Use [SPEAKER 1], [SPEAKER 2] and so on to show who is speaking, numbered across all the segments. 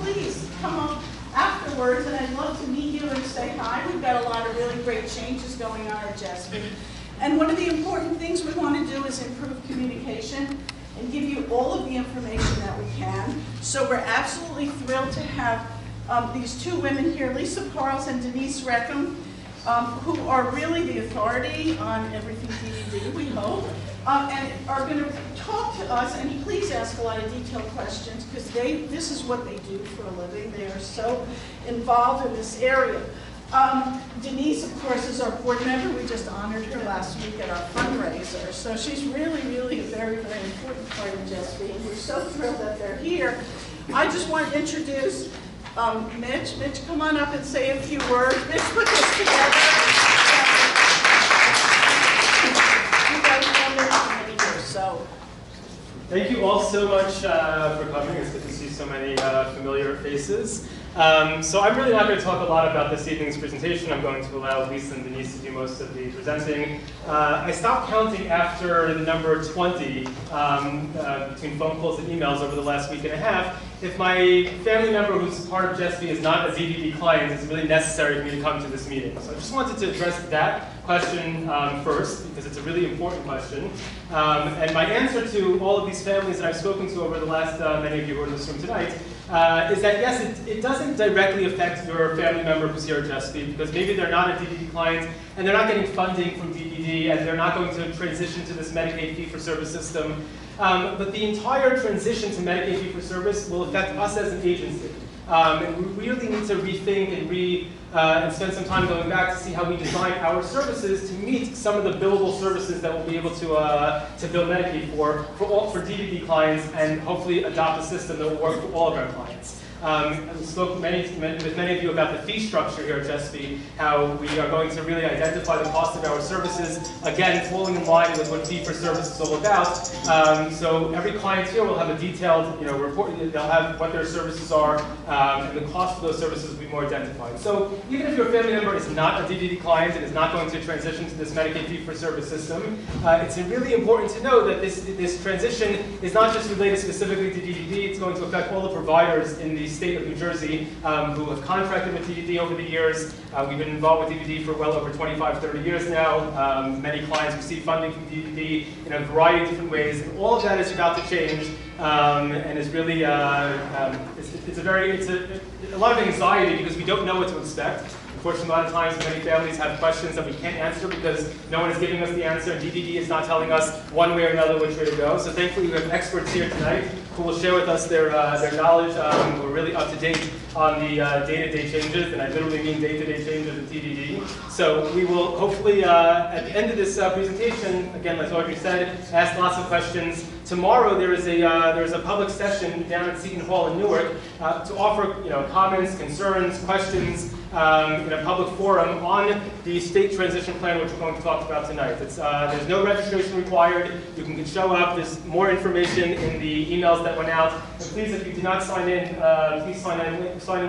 [SPEAKER 1] please come up afterwards, and I'd love to meet you and say hi. We've got a lot of really great changes going on at JESPY. And one of the important things we want to do is improve communication and give you all of the information that we can. So we're absolutely thrilled to have these two women here, Lisa Parles and Denise Reckham, who are really the authority on everything DVD, we hope, and are going to talk to us, and please ask a lot of detailed questions, because this is what they do for a living. They are so involved in this area. Denise, of course, is our board member. We just honored her last week at our fundraiser. So she's really, really a very, very important part of JESPY, and we're so thrilled that they're here. I just want to introduce Mitch. Mitch, come on up and say a few words. Mitch put this together. You guys know Mitch for many years, so.
[SPEAKER 2] Thank you all so much for coming. It's good to see so many familiar faces. So I'm really not going to talk a lot about this evening's presentation. I'm going to allow Lisa and Denise to do most of the presenting. I stopped counting after the number 20 between phone calls and emails over the last week and a half. If my family member who's part of JESPY is not a DDD client, it's really necessary for me to come to this meeting. So I just wanted to address that question first, because it's a really important question. And my answer to all of these families that I've spoken to over the last, many of you who are in this room tonight, is that yes, it doesn't directly affect your family member who's here at JESPY, because maybe they're not a DDD client, and they're not getting funding from DDD, and they're not going to transition to this Medicaid fee-for-service system. But the entire transition to Medicaid fee-for-service will affect us as an agency. And we really need to rethink and spend some time going back to see how we design our services to meet some of the billable services that we'll be able to bill Medicaid for DDD clients, and hopefully adopt a system that will work for all of our clients. We spoke with many of you about the fee structure here at JESPY, how we are going to really identify the cost of our services, again, falling in line with what fee-for-service is all about. So every client here will have a detailed report. They'll have what their services are, and the cost of those services will be more identified. So even if your family member is not a DDD client and is not going to transition to this Medicaid fee-for-service system, it's really important to know that this transition is not just related specifically to DDD. It's going to affect all the providers in the state of New Jersey who have contracted with DDD over the years. We've been involved with DDD for well over 25, 30 years now. Many clients receive funding from DDD in a variety of different ways, and all of that is about to change, and is really it's a lot of anxiety because we don't know what to expect. Unfortunately, a lot of times many families have questions that we can't answer because no one is giving us the answer, and DDD is not telling us one way or another which way to go. So thankfully we have experts here tonight who will share with us their knowledge. We're really up to date on the day-to-day changes, and I literally mean day-to-day changes in TDD. So we will hopefully, at the end of this presentation, again, like Audrey said, ask lots of questions. Tomorrow there is a public session down at Seton Hall in Newark to offer comments, concerns, questions in a public forum on the state transition plan, which we're going to talk about tonight. There's no registration required. You can show up. There's more information in the emails that went out. And please, if you do not sign in, please sign in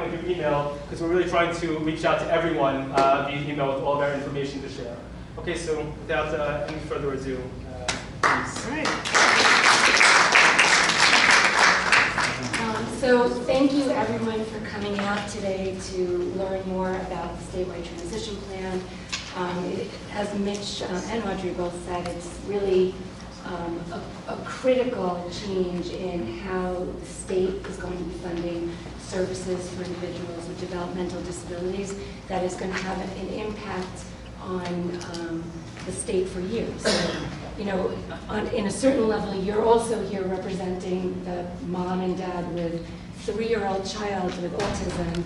[SPEAKER 2] with your email, because we're really trying to reach out to everyone via email with all of our information to share. Okay, so without any further ado, please.
[SPEAKER 3] So thank you everyone for coming out today to learn more about the statewide transition plan. As Mitch and Audrey both said, it's really a critical change in how the state is going to be funding services for individuals with developmental disabilities that is going to have an impact on the state for years. So, in a certain level, you're also here representing the mom and dad with a 3-year-old child with autism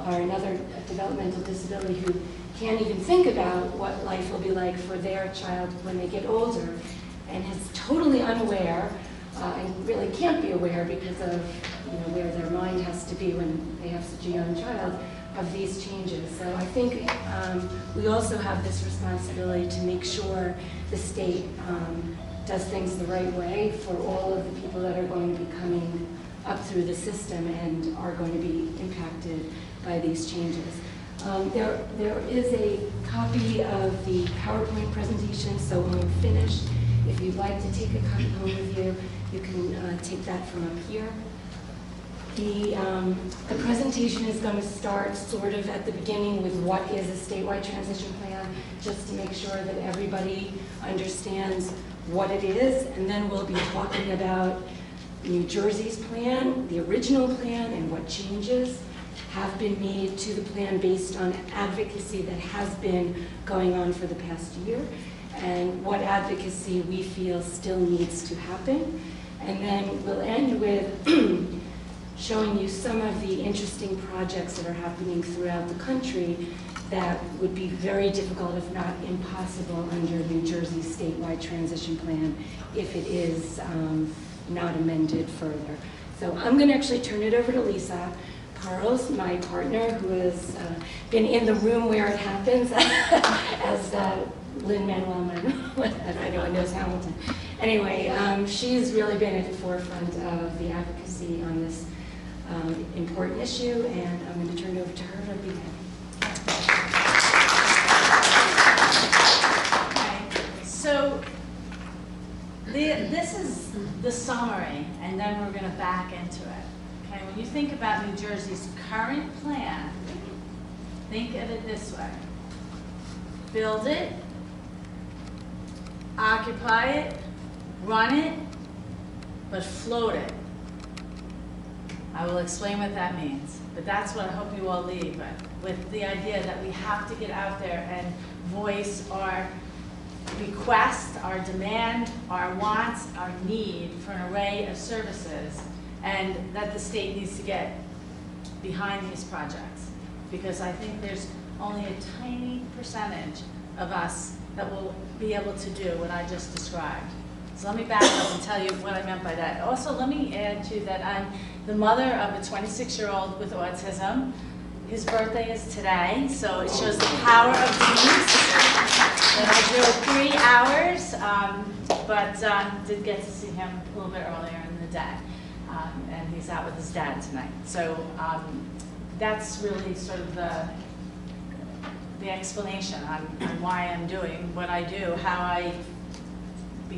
[SPEAKER 3] or another developmental disability who can't even think about what life will be like for their child when they get older, and is totally unaware and really can't be aware because of where their mind has to be when they have such a young child, of these changes. So I think we also have this responsibility to make sure the state does things the right way for all of the people that are going to be coming up through the system and are going to be impacted by these changes. There is a copy of the PowerPoint presentation, so when we're finished, if you'd like to take a copy home with you, you can take that from up here. The presentation is going to start sort of at the beginning with what is a statewide transition plan, just to make sure that everybody understands what it is, and then we'll be talking about New Jersey's plan, the original plan, and what changes have been made to the plan based on advocacy that has been going on for the past year, and what advocacy we feel still needs to happen. And then we'll end with showing you some of the interesting projects that are happening throughout the country that would be very difficult, if not impossible, under New Jersey's statewide transition plan if it is not amended further. So I'm going to actually turn it over to Lisa Parles, my partner, who has been in the room where it happens, as Lin-Manuel Miranda, if anyone knows Hamilton. Anyway, she's really been at the forefront of the advocacy on this important issue, and I'm going to turn it over to her to begin.
[SPEAKER 4] Okay, so this is the summary, and then we're going to back into it. Okay, when you think about New Jersey's current plan, think of it this way. Build it, occupy it, run it, but float it. I will explain what that means, but that's what I hope you all leave with the idea that we have to get out there and voice our request, our demand, our wants, our need for an array of services, and that the state needs to get behind these projects, because I think there's only a tiny percentage of us that will be able to do what I just described. So let me back up and tell you what I meant by that. Also, let me add to that I'm the mother of a 26-year-old with autism. His birthday is today, so it shows the power of dreams. And I drove 3 hours, but did get to see him a little bit earlier in the day. And he's out with his dad tonight. So that's really sort of the explanation on why I'm doing what I do, how I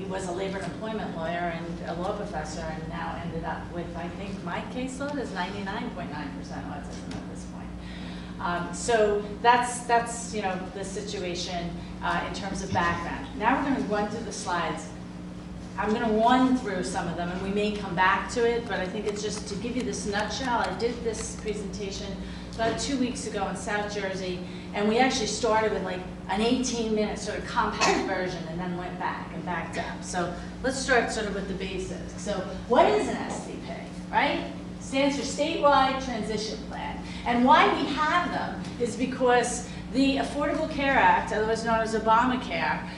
[SPEAKER 4] was a labor and employment lawyer and a law professor, and now ended up with, I think my caseload is 99.9% autism at this point. So that's you know, the situation in terms of background. Now we're going to run through the slides. I'm going to run through some of them, and we may come back to it, but I think it's just to give you this nutshell. I did this presentation about 2 weeks ago in South Jersey, and we actually started with like an 18-minute sort of compact version and then went back and backed up. So let's start sort of with the basics. So what is an SDP, right? Stands for Statewide Transition Plan. And why we have them is because the Affordable Care Act, otherwise known as Obamacare,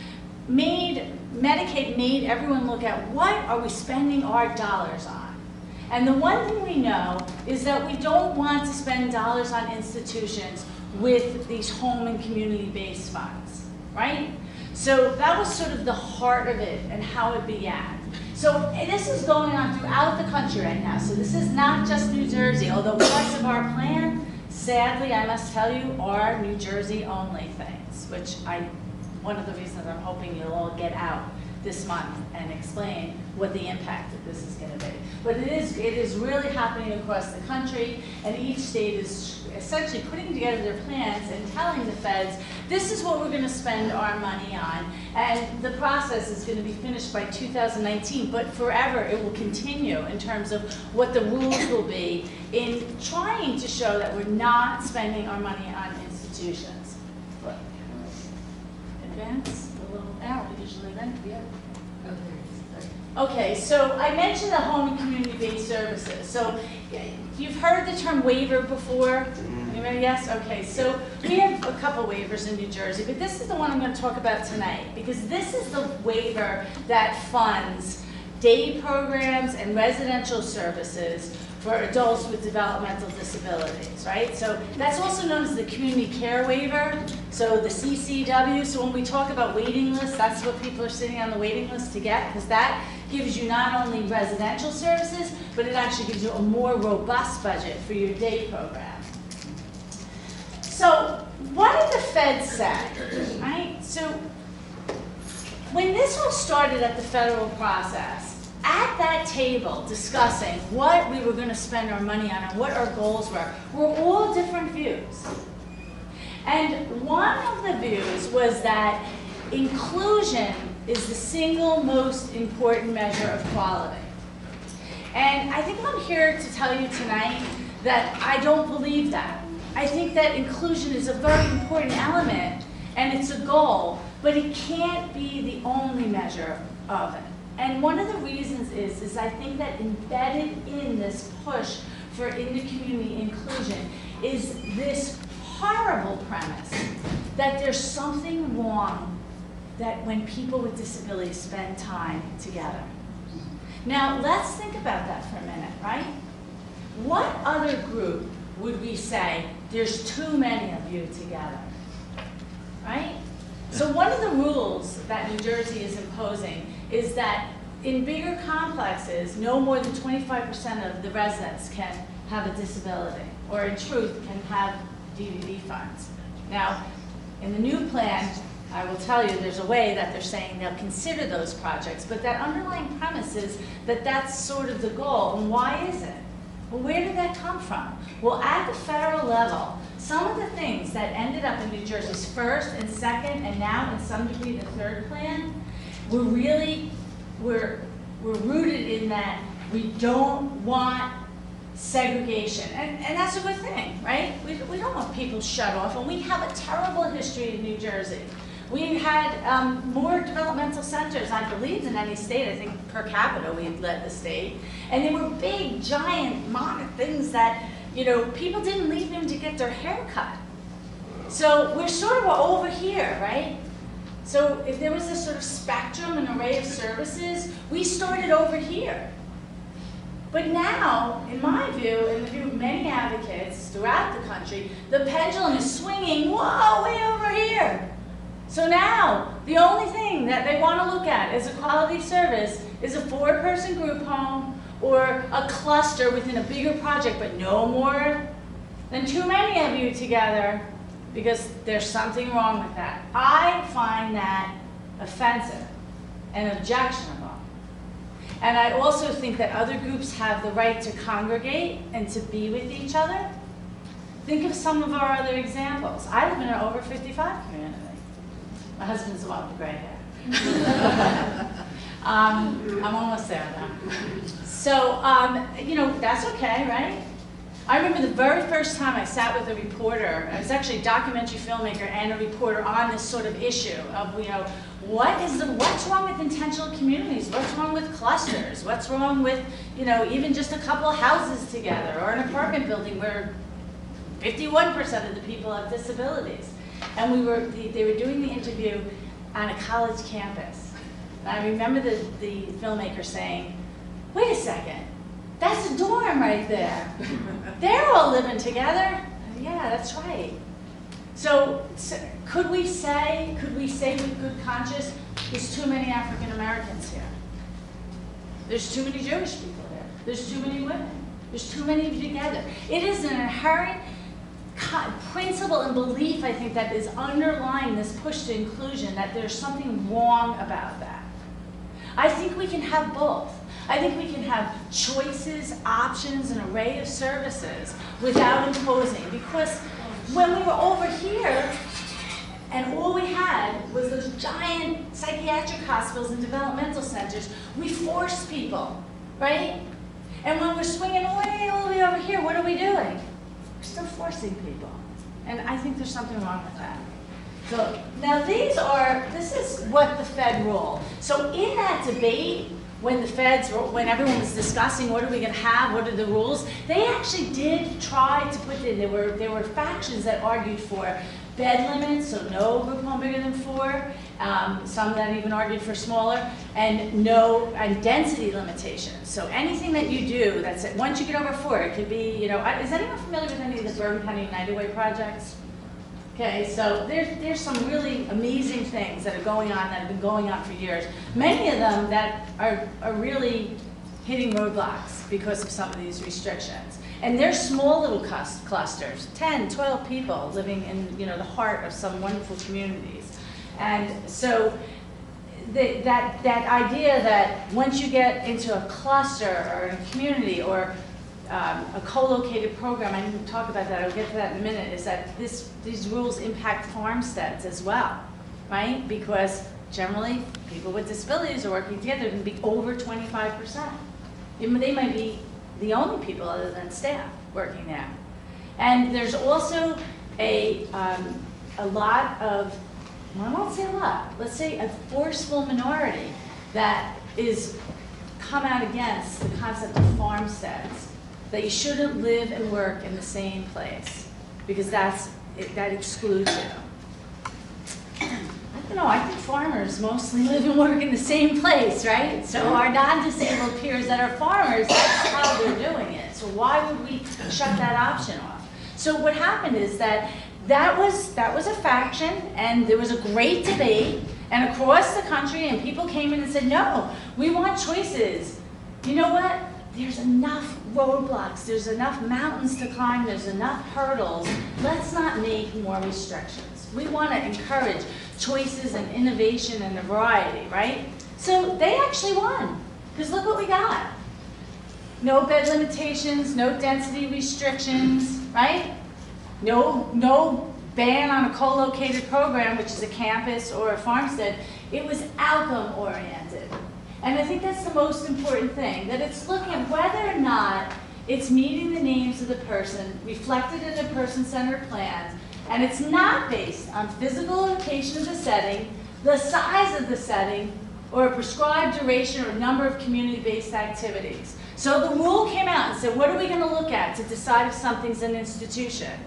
[SPEAKER 4] Medicaid made everyone look at what are we spending our dollars on. And the one thing we know is that we don't want to spend dollars on institutions with these home and community-based funds, right? So that was sort of the heart of it and how it began. So this is going on throughout the country right now. So this is not just New Jersey, although parts of our plan, sadly, I must tell you, are New Jersey only things, which one of the reasons I'm hoping you'll all get out this month and explain what the impact of this is going to be. But it is really happening across the country, and each state is essentially putting together their plans and telling the feds, this is what we're going to spend our money on, and the process is going to be finished by 2019, but forever it will continue in terms of what the rules will be in trying to show that we're not spending our money on institutions. Advance a little arrow usually then. Yeah. Okay, so I mentioned the home and community-based services. So you've heard the term waiver before? Anybody? Yes? Okay, so we have a couple waivers in New Jersey, but this is the one I'm going to talk about tonight, because this is the waiver that funds day programs and residential services for adults with developmental disabilities, right? So that's also known as the community care waiver, so the CCW. So when we talk about waiting lists, that's what people are sitting on the waiting list to get, because that gives you not only residential services, but it actually gives you a more robust budget for your day program. So what did the feds say, right? So when this all started at the federal process, at that table discussing what we were going to spend our money on and what our goals were all different views. And one of the views was that inclusion is the single most important measure of quality. And I think I'm here to tell you tonight that I don't believe that. I think that inclusion is a very important element and it's a goal, but it can't be the only measure of it. And one of the reasons is I think that embedded in this push for in-the-community inclusion is this horrible premise that there's something wrong that when people with disabilities spend time together. Now, let's think about that for a minute, right? What other group would we say, there's too many of you together, right? So one of the rules that New Jersey is imposing is that in bigger complexes, no more than 25% of the residents can have a disability, or in truth, can have DVD funds. Now, in the new plan, I will tell you there's a way that they're saying they'll consider those projects, but that underlying premise is that that's sort of the goal. And why is it? Well, where did that come from? Well, at the federal level, some of the things that ended up in New Jersey's first and second, and now in some degree the third plan, were really, were rooted in that we don't want segregation. And that's a good thing, right? We don't want people shut off, and we have a terrible history in New Jersey. We had more developmental centers, I believe, than any state. I think per capita we led the state. And they were big, giant, monolith things that, you know, people didn't leave them to get their hair cut. So we're sort of over here, right? So if there was this sort of spectrum and array of services, we started over here. But now, in my view, and the view of many advocates throughout the country, the pendulum is swinging, whoa, way over here. So now, the only thing that they want to look at as a quality service is a 4-person group home or a cluster within a bigger project, but no more than too many of you together, because there's something wrong with that. I find that offensive and objectionable. And I also think that other groups have the right to congregate and to be with each other. Think of some of our other examples. I live in an over 55 community. My husband's the one with the gray hair. I'm almost there though. So, you know, that's okay, right? I remember the very first time I sat with a reporter. I was actually a documentary filmmaker and a reporter on this sort of issue of, you know, what's wrong with intentional communities? What's wrong with clusters? What's wrong with, you know, even just a couple of houses together or an apartment building where 51% of the people have disabilities? And they were doing the interview on a college campus. And I remember the filmmaker saying, wait a second, that's a dorm right there. They're all living together. Yeah, that's right. So could we say with good conscience, there's too many African Americans here. There's too many Jewish people here. There's too many women. There's too many of you together. It is an inherent principle and belief, I think, that is underlying this push to inclusion, that there's something wrong about that. I think we can have both. I think we can have choices, options, an array of services without imposing. Because when we were over here, and all we had was those giant psychiatric hospitals and developmental centers, we forced people, right? And when we're swinging away all the way over here, what are we doing? We're still forcing people. And I think there's something wrong with that. So now this is what the Fed ruled. So in that debate, when everyone was discussing what are we going to have, what are the rules, they actually did try to put in, there were factions that argued for bed limits, so no group home bigger than 4, some that even argued for smaller, and density limitations. So anything that you do, once you get over 4, it could be, you know, is anyone familiar with any of the Bergen County United Way projects? Okay, so there's some really amazing things that are going on, that have been going on for years. Many of them that are really hitting roadblocks because of some of these restrictions. And they're small little clusters, 10, 12 people living in, you know, the heart of some wonderful communities. And so that idea that once you get into a cluster or a community or a co-located program, I didn't talk about that, I'll get to that in a minute, is that these rules impact farmsteads as well, right? Because generally, people with disabilities are working together can be over 25%. They might be the only people other than staff working there. And there's also a lot of, well, I won't say a lot, let's say a forceful minority that is come out against the concept of farmsteads, that you shouldn't live and work in the same place because that excludes you. I don't know, I think farmers mostly live and work in the same place, right? So our non-disabled peers that are farmers, that's how they're doing it. So why would we shut that option off? So what happened is that was a faction, and there was a great debate, and across the country, and people came in and said, no, we want choices. You know what? There's enough roadblocks, there's enough mountains to climb, there's enough hurdles. Let's not make more restrictions. We want to encourage choices and innovation and a variety, right? So they actually won, because look what we got. No bed limitations, no density restrictions, right? No ban on a co-located program, which is a campus or a farmstead. It was outcome oriented. And I think that's the most important thing, that it's looking at whether or not it's meeting the needs of the person, reflected in the person-centered plans, and it's not based on physical location of the setting, the size of the setting, or a prescribed duration or number of community-based activities. So the rule came out and said, what are we going to look at to decide if something's an institution?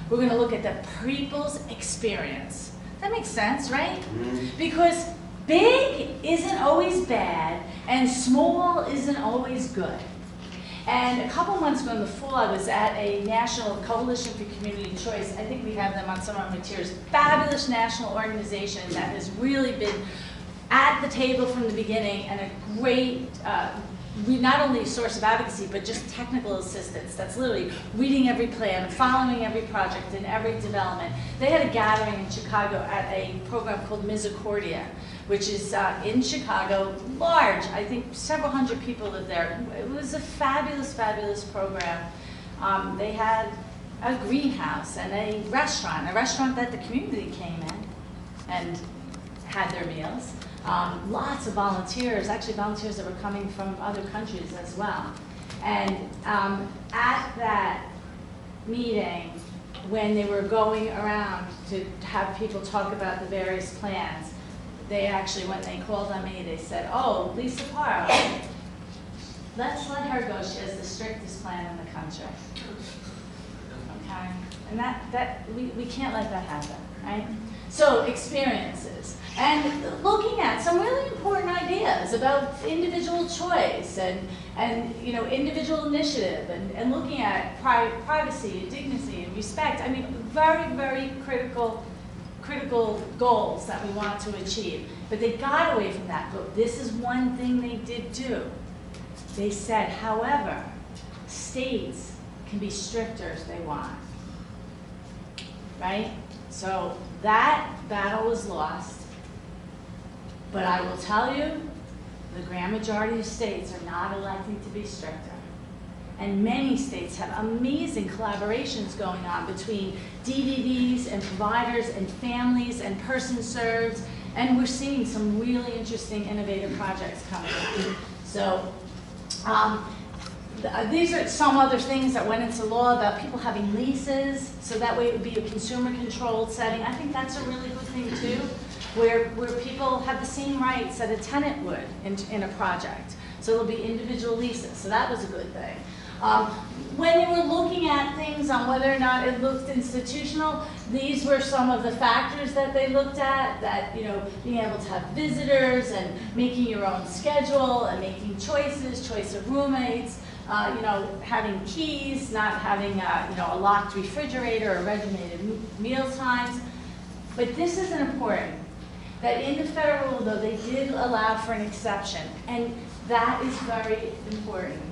[SPEAKER 4] We're going to look at the people's experience. That makes sense, right? Mm-hmm. Because big isn't always bad, and small isn't always good. And a couple months ago in the fall, I was at a National Coalition for Community Choice. I think we have them on some of our materials. Fabulous national organization that has really been at the table from the beginning, and a great, not only a source of advocacy, but just technical assistance. That's literally reading every plan, following every project and every development. They had a gathering in Chicago at a program called Misericordia, which is in Chicago, large. I think several hundred people live there. It was a fabulous, fabulous program. They had a greenhouse and a restaurant that the community came in and had their meals. Lots of volunteers, actually volunteers that were coming from other countries as well. And at that meeting, when they were going around to have people talk about the various plans, they actually, when they called on me, they said, oh, Lisa Parr, let's let her go. She has the strictest plan in the country. Okay? And we can't let that happen, right? So experiences. And looking at some really important ideas about individual choice and you know, individual initiative and looking at privacy and dignity and respect. I mean, very, very critical goals that we want to achieve. But they got away from that. But this is one thing they did do. They said, however, states can be stricter if they want. Right? So that battle was lost. But I will tell you, the grand majority of states are not electing to be stricter. And many states have amazing collaborations going on between DVDs and providers and families and persons served. And we're seeing some really interesting, innovative projects coming up. So these are some other things that went into law about people having leases. So that way it would be a consumer-controlled setting. I think that's a really good thing, too, where people have the same rights that a tenant would in a project. So there'll be individual leases. So that was a good thing. When they were looking at things on whether or not it looked institutional, these were some of the factors that they looked at, that, you know, being able to have visitors and making your own schedule and making choices, choice of roommates, you know, having keys, not having, you know, a locked refrigerator or regimented meal times. But this is important, that in the federal rule, though, they did allow for an exception, and that is very important.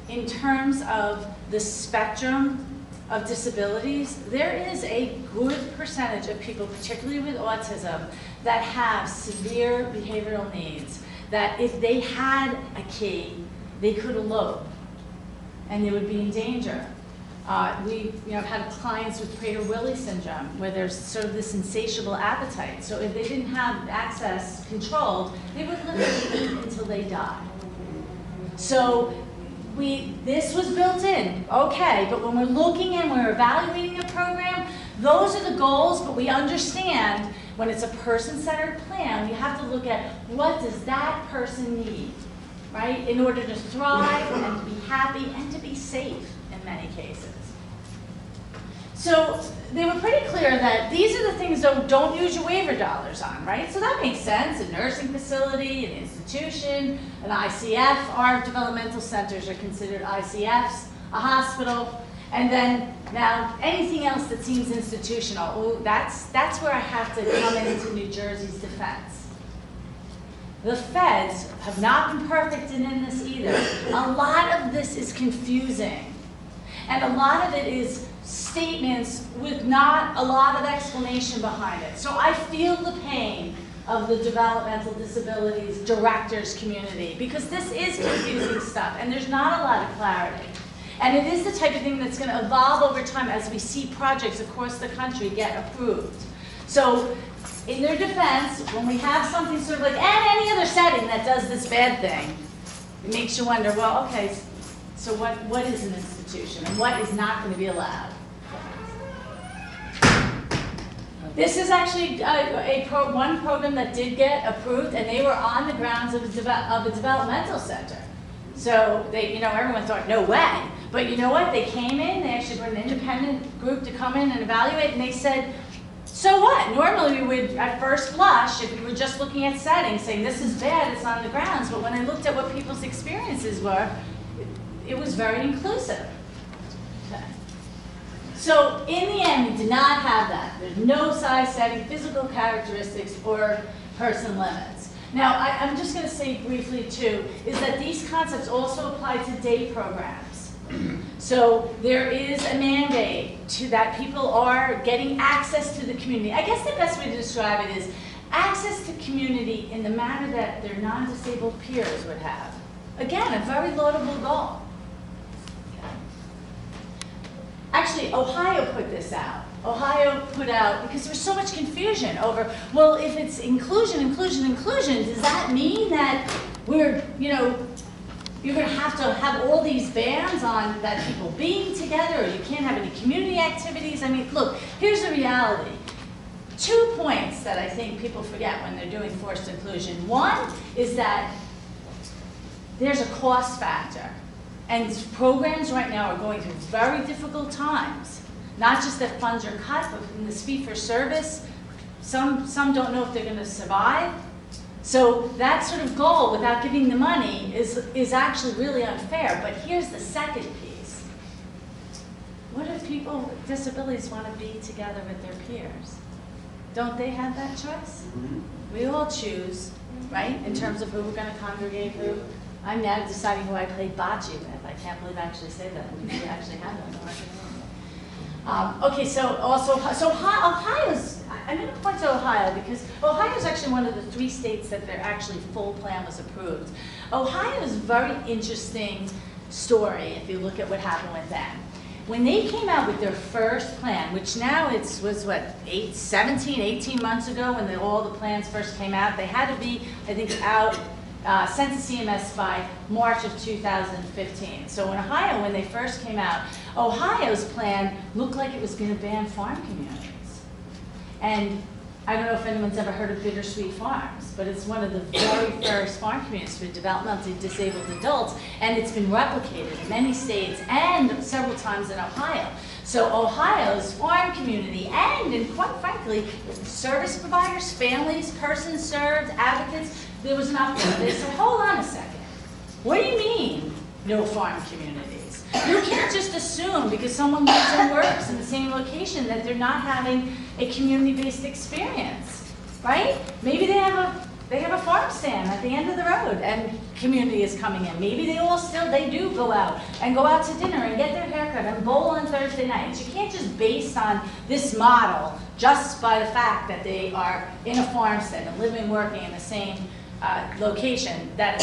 [SPEAKER 4] In terms of the spectrum of disabilities, there is a good percentage of people, particularly with autism, that have severe behavioral needs, that if they had a key, they could elope and they would be in danger. We have had clients with Prader-Willi syndrome where there's sort of this insatiable appetite. So if they didn't have access controlled, they would literally eat until they die. So this was built in, okay, but when we're looking and we're evaluating a program, those are the goals, but we understand when it's a person-centered plan, we have to look at what does that person need, right, in order to thrive and to be happy and to be safe in many cases. So they were pretty clear that these are the things that don't use your waiver dollars on, right? So that makes sense. A nursing facility, an institution, an ICF. Our developmental centers are considered ICFs, a hospital. And then now anything else that seems institutional, oh, that's where I have to come into New Jersey's defense. The feds have not been perfect in this either. A lot of this is confusing. And a lot of it is statements with not a lot of explanation behind it. So I feel the pain of the developmental disabilities directors community because this is confusing stuff and there's not a lot of clarity. And it is the type of thing that's going to evolve over time as we see projects across the country get approved. So in their defense, when we have something sort of like any other setting that does this bad thing, it makes you wonder, well, okay, so what is an institution and what is not going to be allowed? This is actually one program that did get approved, and they were on the grounds of a developmental center. So they, everyone thought, no way. But you know what? They came in, they actually brought an independent group to come in and evaluate, and they said, so what? Normally we would, at first blush, if we were just looking at settings, saying this is bad, it's on the grounds. But when I looked at what people's experiences were, it was very inclusive. Okay. So in the end, we did not have that. There's no size setting, physical characteristics, or person limits. Now, I'm just going to say briefly, too, is that these concepts also apply to day programs. So there is a mandate that people are getting access to the community. I guess the best way to describe it is access to community in the manner that their non-disabled peers would have. Again, a very laudable goal. Actually, Ohio put this out. Ohio put out, because there was so much confusion over, well, if it's inclusion, does that mean that we're, you're going to have all these bans on that people being together, or you can't have any community activities? I mean, look, here's the reality. 2 points that I think people forget when they're doing forced inclusion. One is that there's a cost factor. And programs right now are going through very difficult times. Not just that funds are cut, but in this fee-for-service, some don't know if they're going to survive. So that sort of goal, without giving the money, is actually really unfair. But here's the second piece. What if people with disabilities want to be together with their peers? Don't they have that choice? We all choose, right, in terms of who we're going to congregate with. I'm now deciding who I play bocce with. I can't believe I actually say that. We actually have one. Okay, so Ohio's, I'm going to point to Ohio because Ohio is actually one of the 3 states that their actually full plan was approved. Ohio is a very interesting story if you look at what happened with them. When they came out with their first plan, which now was what, 18 months ago when all the plans first came out, they had to be, I think, out sent to CMS by March of 2015. So in Ohio, when they first came out, Ohio's plan looked like it was going to ban farm communities. And I don't know if anyone's ever heard of Bittersweet Farms, but it's one of the very first farm communities for developmentally disabled adults, and it's been replicated in many states and several times in Ohio. So Ohio's farm community and quite frankly, service providers, families, persons served, advocates, there was an uproar. They said, hold on a second. What do you mean, no farm communities? You can't just assume because someone lives and works in the same location that they're not having a community-based experience, right? Maybe they have they have a farm stand at the end of the road and community is coming in. Maybe they do go out to dinner and get their haircut and bowl on Thursday nights. You can't just base on this model just by the fact that they are in a farmstead and living, working in the same location that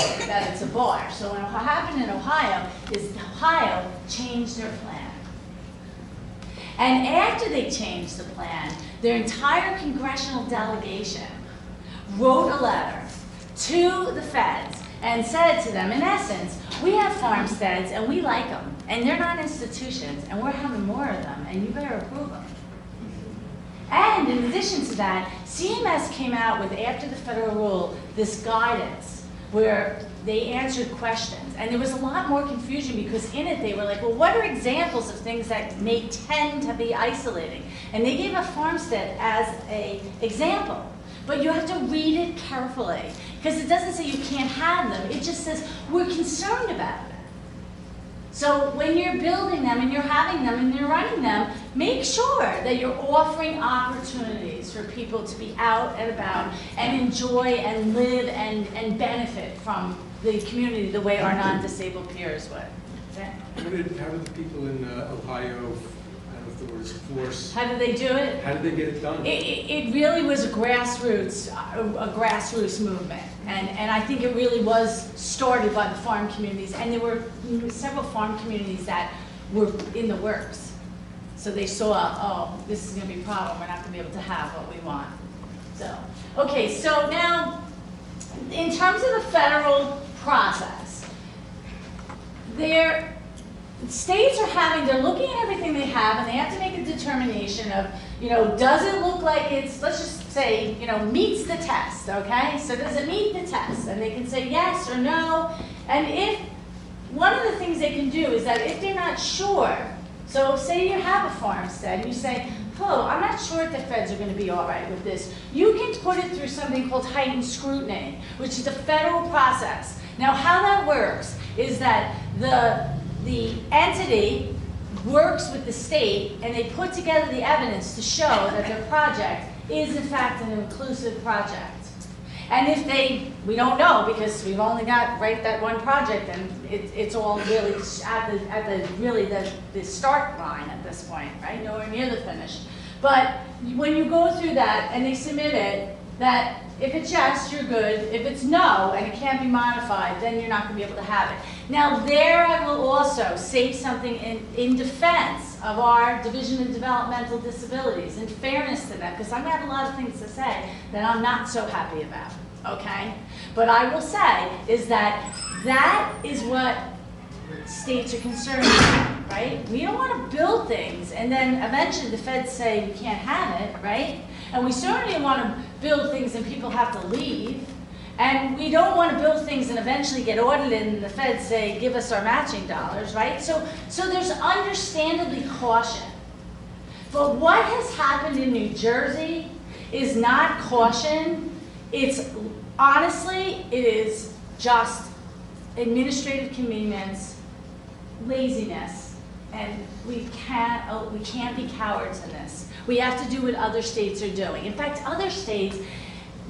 [SPEAKER 4] it's a bar. So what happened in Ohio is Ohio changed their plan. And after they changed the plan, their entire congressional delegation wrote a letter to the feds and said to them, in essence, we have farmsteads and we like them, and they're not institutions, and we're having more of them, and you better approve them. And in addition to that, CMS came out with, after the federal rule, this guidance where they answered questions. And there was a lot more confusion because in it they were like, well, what are examples of things that may tend to be isolating? And they gave a farmstead as an example. But you have to read it carefully because it doesn't say you can't have them. It just says we're concerned about it. So when you're building them and you're having them and you're running them, make sure that you're offering opportunities for people to be out and about and enjoy and live and benefit from the community the way our non-disabled peers would. Okay?
[SPEAKER 5] How did the people in Ohio, I don't know if there was force,
[SPEAKER 4] How did they do it?
[SPEAKER 5] how did they get it done?
[SPEAKER 4] It really was a grassroots movement, and I think it really was started by the farm communities, and there were several farm communities that were in the works. So they saw, oh, this is going to be a problem. We're not going to be able to have what we want. So, okay, so now, in terms of the federal process, states they're looking at everything they have, and they have to make a determination of, does it look like it's, let's just say, meets the test, okay? So does it meet the test? And they can say yes or no. And if, one of the things they can do is that if they're not sure, so say you have a farmstead, and you say, I'm not sure if the feds are going to be all right with this. You can put it through something called heightened scrutiny, which is a federal process. Now, how that works is that the entity works with the state, and they put together the evidence to show that their project is in fact an inclusive project. And if we don't know because we've only got that one project, and it's all really at the start line at this point, right? Nowhere near the finish. But when you go through that and they submit it, that if it's yes, you're good. If it's no and it can't be modified, then you're not going to be able to have it. Now there I will also say something in defense of our Division of Developmental Disabilities, in fairness to them, because I'm going to have a lot of things to say that I'm not so happy about, okay? But I will say is that is what states are concerned about, right? We don't want to build things and then eventually the feds say you can't have it, right? And we certainly want to build things and people have to leave. And we don't want to build things and eventually get audited and the feds say, give us our matching dollars, right? So there's understandably caution. But what has happened in New Jersey is not caution. It's, honestly, it is just administrative convenience, laziness, and we can't be cowards in this. We have to do what other states are doing. In fact, other states,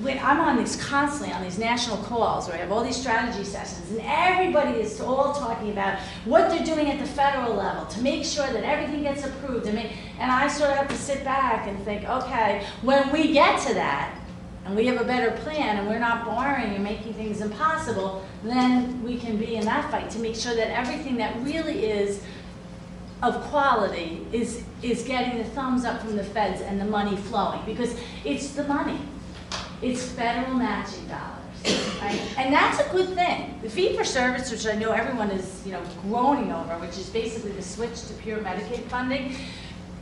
[SPEAKER 4] when I'm on these constantly on these national calls where I have all these strategy sessions and everybody is all talking about what they're doing at the federal level to make sure that everything gets approved. And I sort of have to sit back and think, okay, when we get to that and we have a better plan and we're not borrowing and making things impossible, then we can be in that fight to make sure that everything that really is of quality is getting the thumbs up from the feds and the money flowing, because it's the money. It's federal matching dollars, right? And that's a good thing. The fee-for-service, which I know everyone is, groaning over, which is basically the switch to pure Medicaid funding,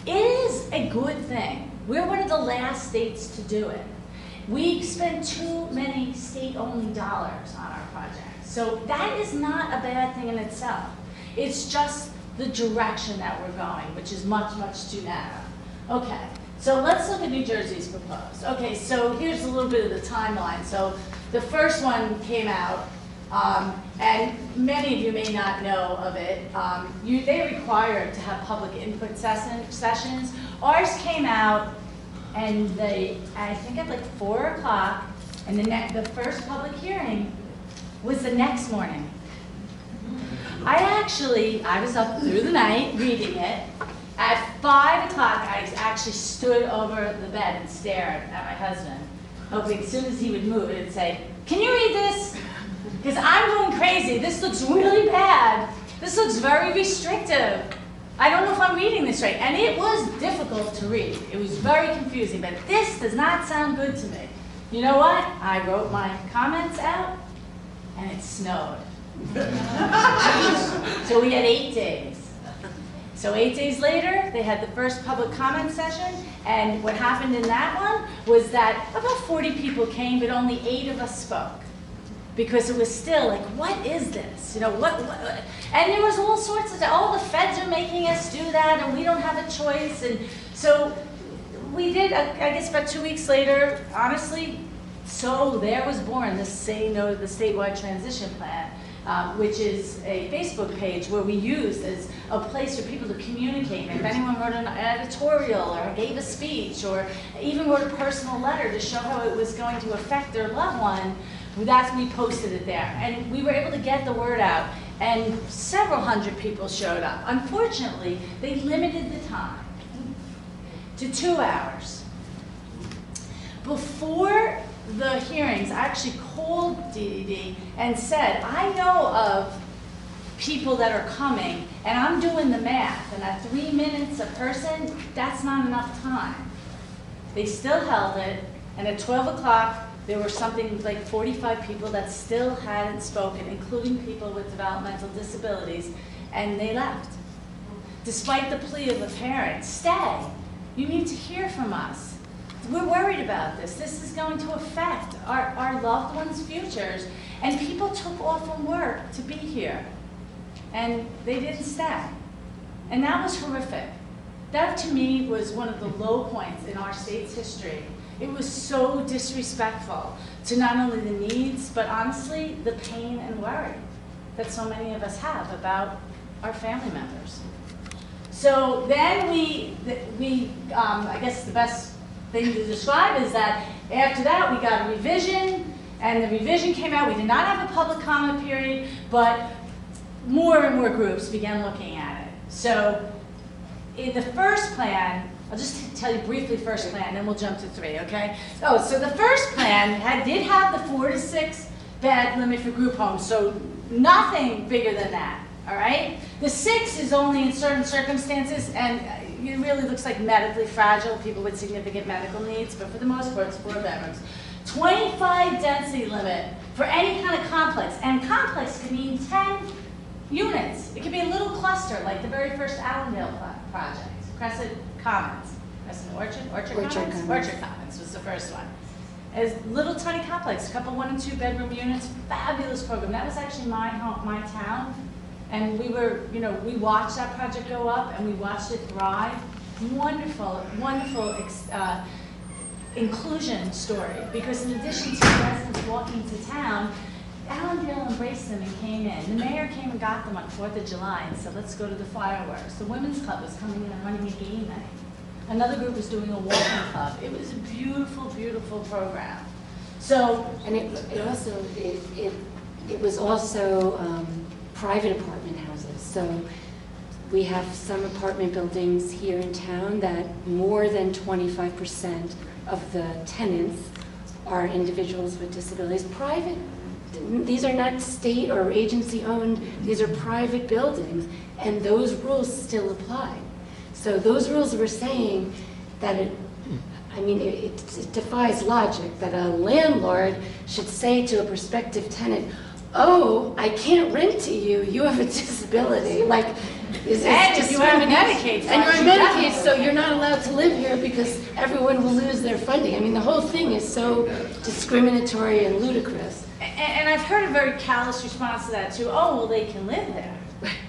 [SPEAKER 4] it is a good thing. We're one of the last states to do it. We spend too many state-only dollars on our projects. So that is not a bad thing in itself. It's just the direction that we're going, which is much, much too narrow. Okay. So let's look at New Jersey's proposed. Okay, so here's a little bit of the timeline. So the first one came out, and many of you may not know of it. They require to have public input sessions. Ours came out, and I think at like 4 o'clock, And the first public hearing was the next morning. I was up through the night reading it. At 5 o'clock, I actually stood over the bed and stared at my husband, hoping as soon as he would move, it would say, "Can you read this? Because I'm going crazy. This looks really bad. This looks very restrictive. I don't know if I'm reading this right." And it was difficult to read. It was very confusing, but this does not sound good to me. You know what? I wrote my comments out, and it snowed. So we had 8 days. So 8 days later, they had the first public comment session, and what happened in that one was that about 40 people came, but only 8 of us spoke. Because it was still like, what is this? You know, what? And there was all sorts of, oh, the feds are making us do that, and we don't have a choice. And so we did, I guess about 2 weeks later, honestly, so there was born the Say No to the Statewide Transition Plan, which is a Facebook page where we used as a place for people to communicate. And if anyone wrote an editorial or gave a speech or even wrote a personal letter to show how it was going to affect their loved one, we posted it there. And we were able to get the word out, and several hundred people showed up. Unfortunately, they limited the time to 2 hours. Before the hearings, I actually called DDD and said, I know of people that are coming, and I'm doing the math, and at 3 minutes a person, that's not enough time. They still held it, and at 12 o'clock, there were something like 45 people that still hadn't spoken, including people with developmental disabilities, and they left. Despite the plea of the parents, stay, you need to hear from us. We're worried about this. This is going to affect our loved ones' futures. And people took off from work to be here. And they didn't stay. And that was horrific. That, to me, was one of the low points in our state's history. It was so disrespectful to not only the needs, but honestly, the pain and worry that so many of us have about our family members. So then I guess the best thing to describe is that after that we got a revision, and the revision came out. We did not have a public comment period, but more and more groups began looking at it. So in the first plan, I'll just tell you briefly first plan, then we'll jump to 3, okay? Oh, so the first plan did have the 4 to 6 bed limit for group homes, so nothing bigger than that, all right? The 6 is only in certain circumstances, and it really looks like medically fragile, people with significant medical needs, but for the most part, it's 4 bedrooms. 25 density limit for any kind of complex, and complex could mean 10 units. It could be a little cluster, like the very first Allendale project, Crescent Commons. Crescent Orchard Commons? Orchard Commons was the first one. It's a little tiny complex, a couple 1 and 2 bedroom units, fabulous program. That was actually my home, my town. And we were, we watched that project go up, and we watched it thrive. Wonderful, wonderful inclusion story. Because in addition to residents walking to town, Allendale embraced them and came in. The mayor came and got them on 4th of July and said, let's go to the fireworks. The women's club was coming in and running a game night. Another group was doing a walking club. It was a beautiful, beautiful program. So,
[SPEAKER 3] and it was also private apartment houses. So we have some apartment buildings here in town that more than 25% of the tenants are individuals with disabilities. Private, these are not state or agency owned, these are private buildings, and those rules still apply. So those rules were saying that it defies logic that a landlord should say to a prospective tenant, oh, I can't rent to you, you have a disability. Like,
[SPEAKER 4] and you have a Medicaid,
[SPEAKER 3] and you're on Medicaid, so you're not allowed to live here because everyone will lose their funding. I mean, the whole thing is so discriminatory and ludicrous.
[SPEAKER 4] And I've heard a very callous response to that too. Oh, well, they can live there,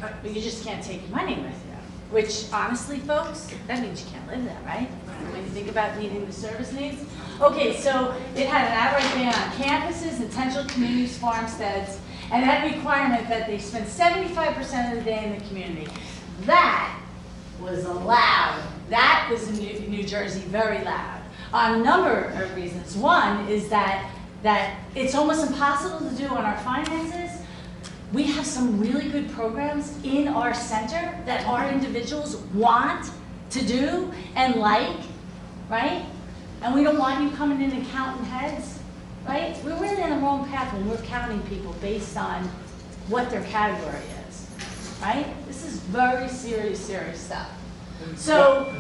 [SPEAKER 4] but you just can't take your money with you. Which, honestly, folks, that means you can't live there, right? When you think about meeting the service needs. Okay, so it had an outright ban on campuses, intentional communities, farmsteads, and had a requirement that they spend 75% of the day in the community. That was allowed. That was in New Jersey very loud. On a number of reasons. One is that that it's almost impossible to do on our finances, we have some really good programs in our center that our individuals want to do and like, right? And we don't want you coming in and counting heads, right? We're really on the wrong path when we're counting people based on what their category is, right? This is very serious, serious stuff. So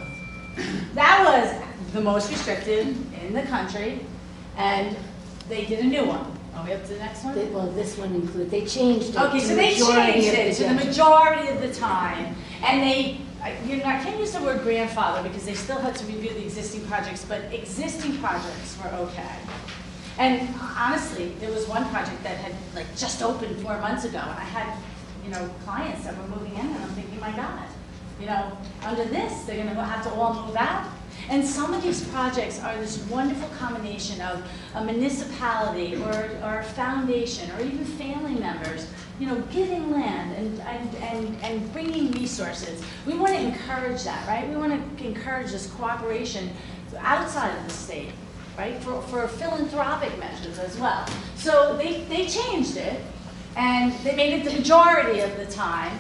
[SPEAKER 4] that was the most restricted in the country, and they did a new one. Are we up to the next one?
[SPEAKER 3] Well, this one includes, they changed it.
[SPEAKER 4] Okay,
[SPEAKER 3] to
[SPEAKER 4] so they
[SPEAKER 3] majority
[SPEAKER 4] changed
[SPEAKER 3] of
[SPEAKER 4] it
[SPEAKER 3] the
[SPEAKER 4] to the
[SPEAKER 3] judges.
[SPEAKER 4] majority of the time, and they, you know, I can't use the word grandfather because they still had to review the existing projects, but existing projects were okay. And honestly, there was one project that had like just opened 4 months ago, and I had, you know, clients that were moving in, and I'm thinking, my God, you know, under this, they're gonna have to all move out. And some of these projects are this wonderful combination of a municipality or a foundation or even family members, you know, giving land and bringing resources. We want to encourage that, right? We want to encourage this cooperation outside of the state, right? For philanthropic measures as well. So they changed it, and they made it the majority of the time.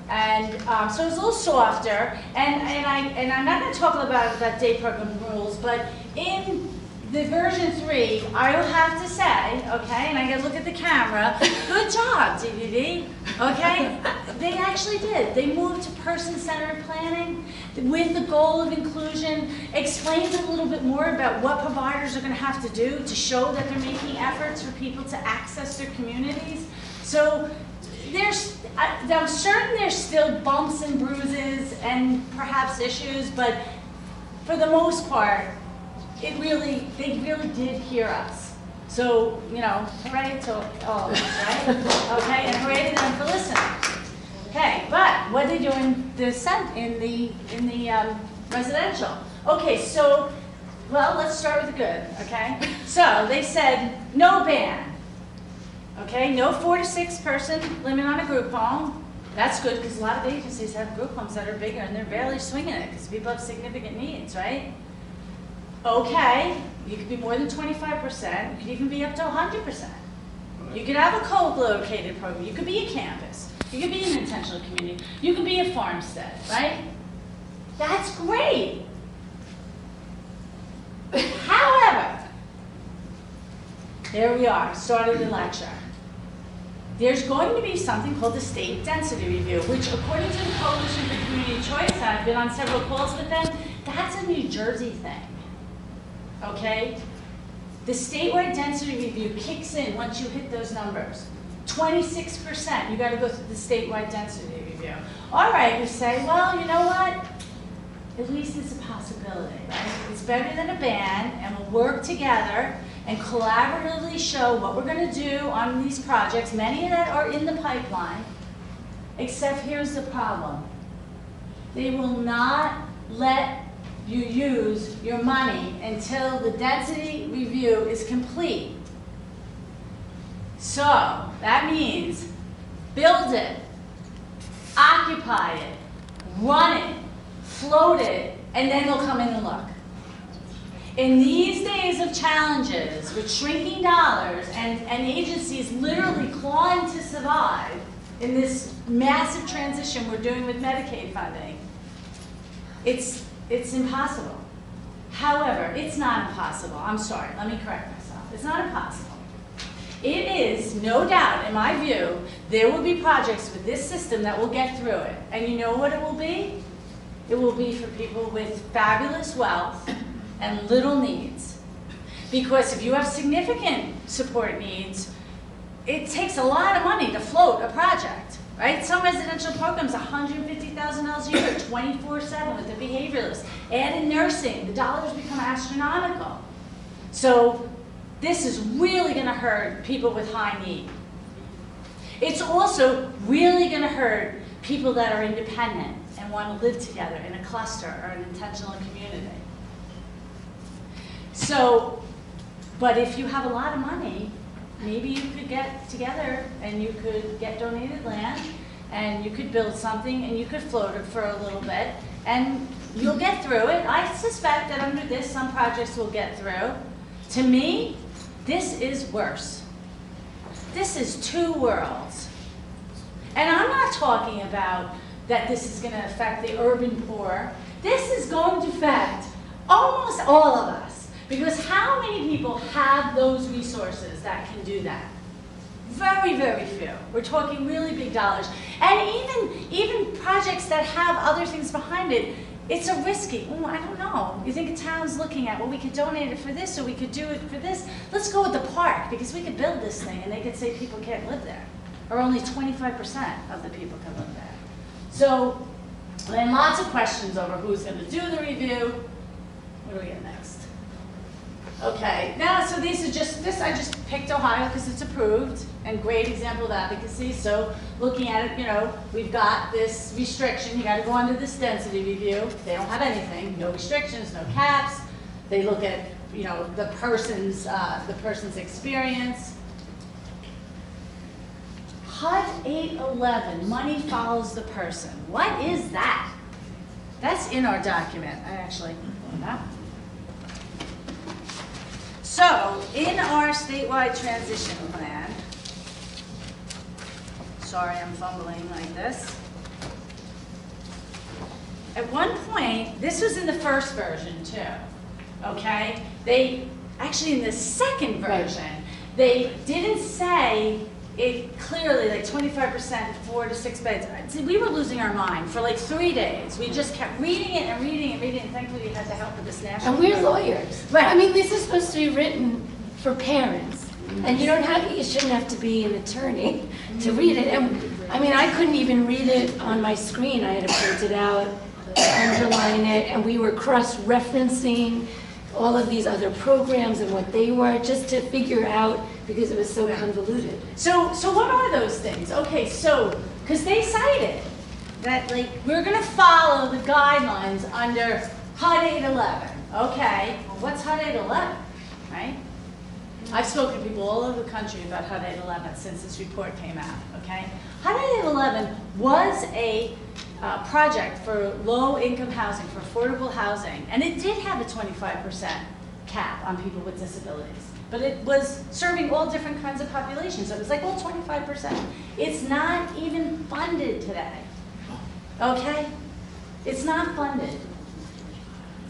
[SPEAKER 4] And so it's a little softer, and I'm not going to talk about that day program rules, but in the version 3, I will have to say, okay, and I got to look at the camera, good job, DVD, okay? They actually did. They moved to person-centered planning with the goal of inclusion, explained a little bit more about what providers are going to have to do to show that they're making efforts for people to access their communities. So I'm certain there's still bumps and bruises and perhaps issues, but for the most part, they really did hear us. So, you know, hooray to all of us, right? Okay, and hooray to them for listening. Okay, but what are they doing in the residential? Okay, so, well, let's start with the good, okay? So they said no ban. Okay, no 4 to 6 person limit on a group home. That's good because a lot of agencies have group homes that are bigger and they're barely swinging it because people have significant needs, right? Okay, you could be more than 25%. You could even be up to 100%. You could have a co-located program. You could be a campus. You could be an intentional community. You could be a farmstead, right? That's great. However, there we are, started the lecture. There's going to be something called the state density review, which according to the Coalition for Community Choice, and I've been on several calls with them, that's a New Jersey thing, okay? The statewide density review kicks in once you hit those numbers. 26%, you gotta go through the statewide density review. All right, you say, well, you know what? At least it's a possibility, right? It's better than a ban, and we'll work together and collaboratively show what we're going to do on these projects, many of that are in the pipeline, except here's the problem. They will not let you use your money until the density review is complete. So that means build it, occupy it, run it, float it, and then they'll come in and look. In these days of challenges with shrinking dollars and agencies literally clawing to survive in this massive transition we're doing with Medicaid funding, it's impossible. However, it's not impossible. I'm sorry, let me correct myself. It's not impossible. It is, no doubt, in my view, there will be projects with this system that will get through it. And you know what it will be? It will be for people with fabulous wealth and little needs. Because if you have significant support needs, it takes a lot of money to float a project, right? Some residential programs, $150,000 a year, 24/7 with the behavioralists. Add in nursing, the dollars become astronomical. So this is really gonna hurt people with high need. It's also really gonna hurt people that are independent and want to live together in a cluster or an intentional community. So, but if you have a lot of money, maybe you could get together and you could get donated land and you could build something and you could float it for a little bit and you'll get through it. I suspect that under this, some projects will get through. To me, This is worse. This is two worlds. And I'm not talking about that this is going to affect the urban poor. This is going to affect almost all of us. Because how many people have those resources that can do that? Very, very few. We're talking really big dollars. And even projects that have other things behind it, it's a risky. Oh, I don't know. You think a town's looking at, well, we could donate it for this, or we could do it for this. Let's go with the park, because we could build this thing, and they could say people can't live there. Or only 25% of the people can live there. So, then lots of questions over who's going to do the review. What do we get next? Okay, now, so these are just, I just picked Ohio because it's approved, and great example of advocacy. So looking at it, you know, we've got this restriction. You got to go under this density review. They don't have anything, no restrictions, no caps. They look at, you know, the person's experience. HUD 811, money follows the person. What is that? That's in our document. I actually pulled that. So, in our statewide transition plan, sorry I'm fumbling like this. At one point, this was in the first version too, okay? They, actually in the second version, they didn't say it clearly, like 25%, 4 to 6 beds. See, we were losing our mind for like 3 days. We just kept reading it and reading and reading, and thankfully we had the help of this national.
[SPEAKER 3] And we're lawyers.
[SPEAKER 4] Right.
[SPEAKER 3] I mean, this is supposed to be written for parents. And you shouldn't have to be an attorney to read it. And I mean, I couldn't even read it on my screen. I had to print it out, underline it, and we were cross-referencing all of these other programs and what they were, just to figure out, because it was so convoluted.
[SPEAKER 4] So what are those things? Okay, so, because they cited that, like, we're going to follow the guidelines under HUD 811. Okay, well, what's HUD 811, right? I've spoken to people all over the country about HUD 811 since this report came out, okay? HUD 811 was a project for low-income housing, for affordable housing, and it did have a 25% cap on people with disabilities. But it was serving all different kinds of populations. So it was like, well, 25%. It's not even funded today, okay? It's not funded.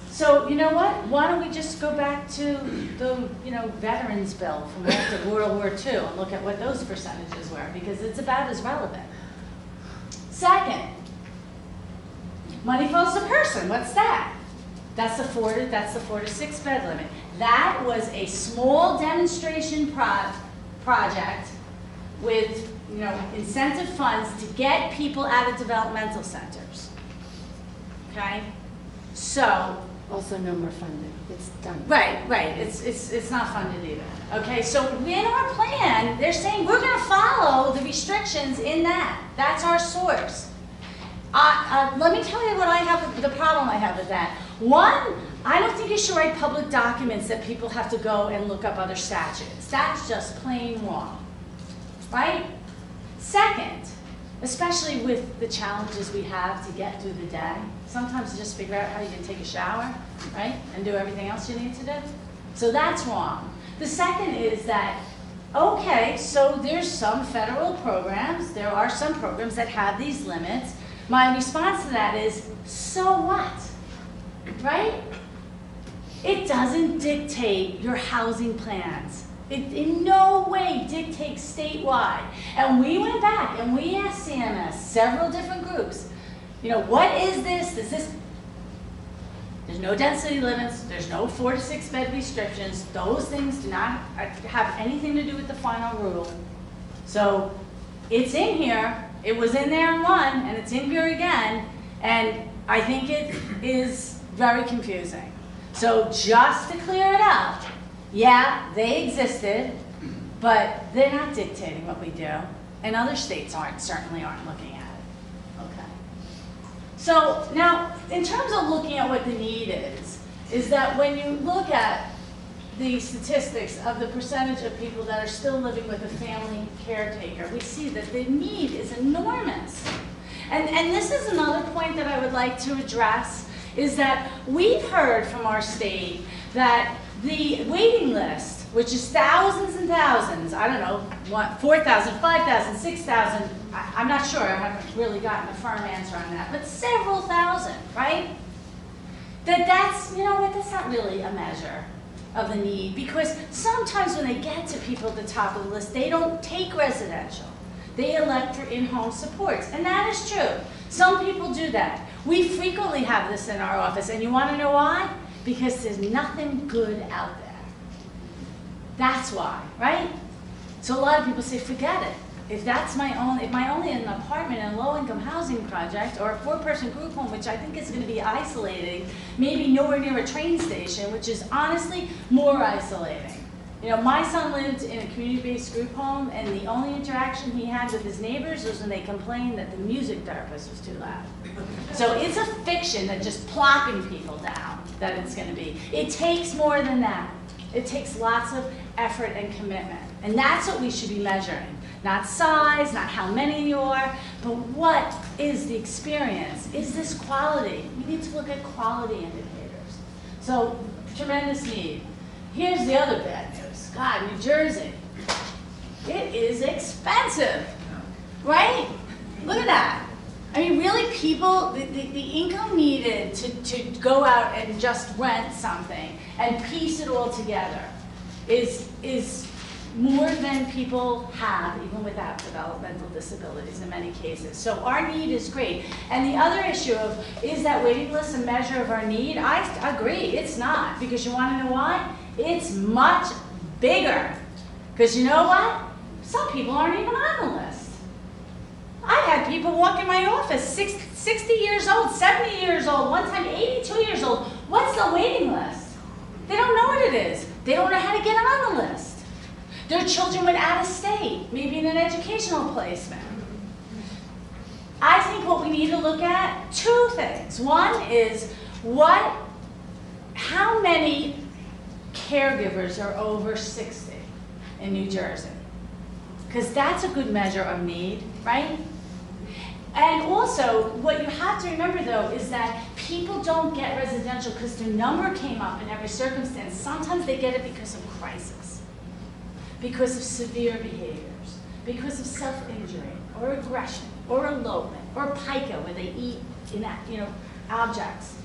[SPEAKER 4] So you know what? Why don't we just go back to the veterans bill from after World War II and look at what those percentages were, because it's about as relevant. Second, money follows the person. What's that? That's the 4 to 6 bed limit. That was a small demonstration project with incentive funds to get people out of developmental centers. Okay, so
[SPEAKER 3] Also no more funding. It's done.
[SPEAKER 4] right. It's not funded either. Okay, so in our plan, they're saying we're going to follow the restrictions in that. That's our source. Let me tell you what the problem I have with that. One, I don't think you should write public documents that people have to go and look up other statutes. That's just plain wrong, right? Second, especially with the challenges we have to get through the day, sometimes you just figure out how you can take a shower, right, and do everything else you need to do. So that's wrong. The second is that, okay, so there's some federal programs, there are some programs that have these limits. My response to that is, so what, right? It doesn't dictate your housing plans. It in no way dictates statewide. And we went back and we asked CMS, several different groups, what is this? Is this? There's no density limits. There's no 4 to 6 bed restrictions. Those things do not have anything to do with the final rule. So it's in here. It was in there in one, and it's in here again. And I think it is very confusing. So just to clear it up, yeah, they existed, but they're not dictating what we do, and other states certainly aren't looking at it. Okay. So now, in terms of looking at what the need is that when you look at the statistics of the percentage of people that are still living with a family caretaker, we see that the need is enormous. And this is another point that I would like to address, is that we've heard from our state that the waiting list which is thousands and thousands, I don't know, 4,000, 5,000, 6,000, I'm not sure, I haven't really gotten a firm answer on that, but several thousand, right? That's, you know what, that's not really a measure of the need, because sometimes when they get to people at the top of the list, they don't take residential. They elect for in-home supports, and that is true. Some people do that. We frequently have this in our office, and you want to know why? Because there's nothing good out there. That's why, right? So a lot of people say, forget it. If that's if my only an apartment in a low-income housing project, or a 4-person group home, which I think is going to be isolating, maybe nowhere near a train station, which is honestly more isolating. You know, my son lived in a community-based group home, and the only interaction he had with his neighbors was when they complained that the music therapist was too loud. So it's a fiction that just plopping people down that it's going to be. It takes more than that. It takes lots of effort and commitment. And that's what we should be measuring. Not size, not how many you are, but what is the experience? Is this quality? We need to look at quality indicators. So, tremendous need. Here's the other bad news. God, New Jersey. It is expensive, right? Look at that. I mean, really, people, the income needed to go out and just rent something and piece it all together is more than people have, even without developmental disabilities in many cases. So our need is great. And the other issue of, is that waiting list a measure of our need? I agree, it's not. Because you want to know why? It's much bigger. Because you know what? Some people aren't even on the list. I had people walk in my office, 60 years old, 70 years old, one time 82 years old. What's the waiting list? They don't know what it is. They don't know how to get on the list. Their children went out of state, maybe in an educational placement. I think what we need to look at, 2 things. One is how many caregivers are over 60 in New Jersey? Because that's a good measure of need, right? And also, what you have to remember, though, is that people don't get residential because their number came up in every circumstance. Sometimes they get it because of crisis, because of severe behaviors, because of self-injury, or aggression, or elopement, or pica, where they eat objects.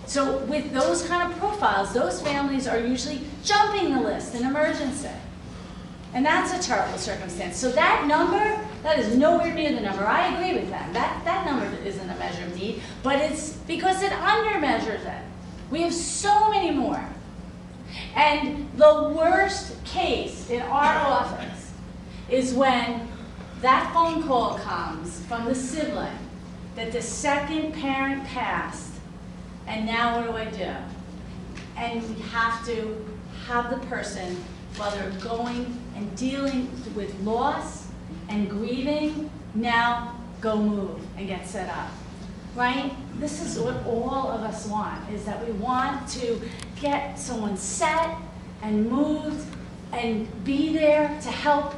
[SPEAKER 4] So with those kind of profiles, those families are usually jumping the list in emergency. And that's a terrible circumstance. So that number, that is nowhere near the number. I agree with that. That number isn't a measure of need, but it's because it undermeasures it. We have so many more. And the worst case in our office is when that phone call comes from the sibling that the second parent passed, and now what do I do? And we have to have the person, while they're going and dealing with loss and grieving, now go move and get set up, right? This is what all of us want, is that we want to get someone set and moved and be there to help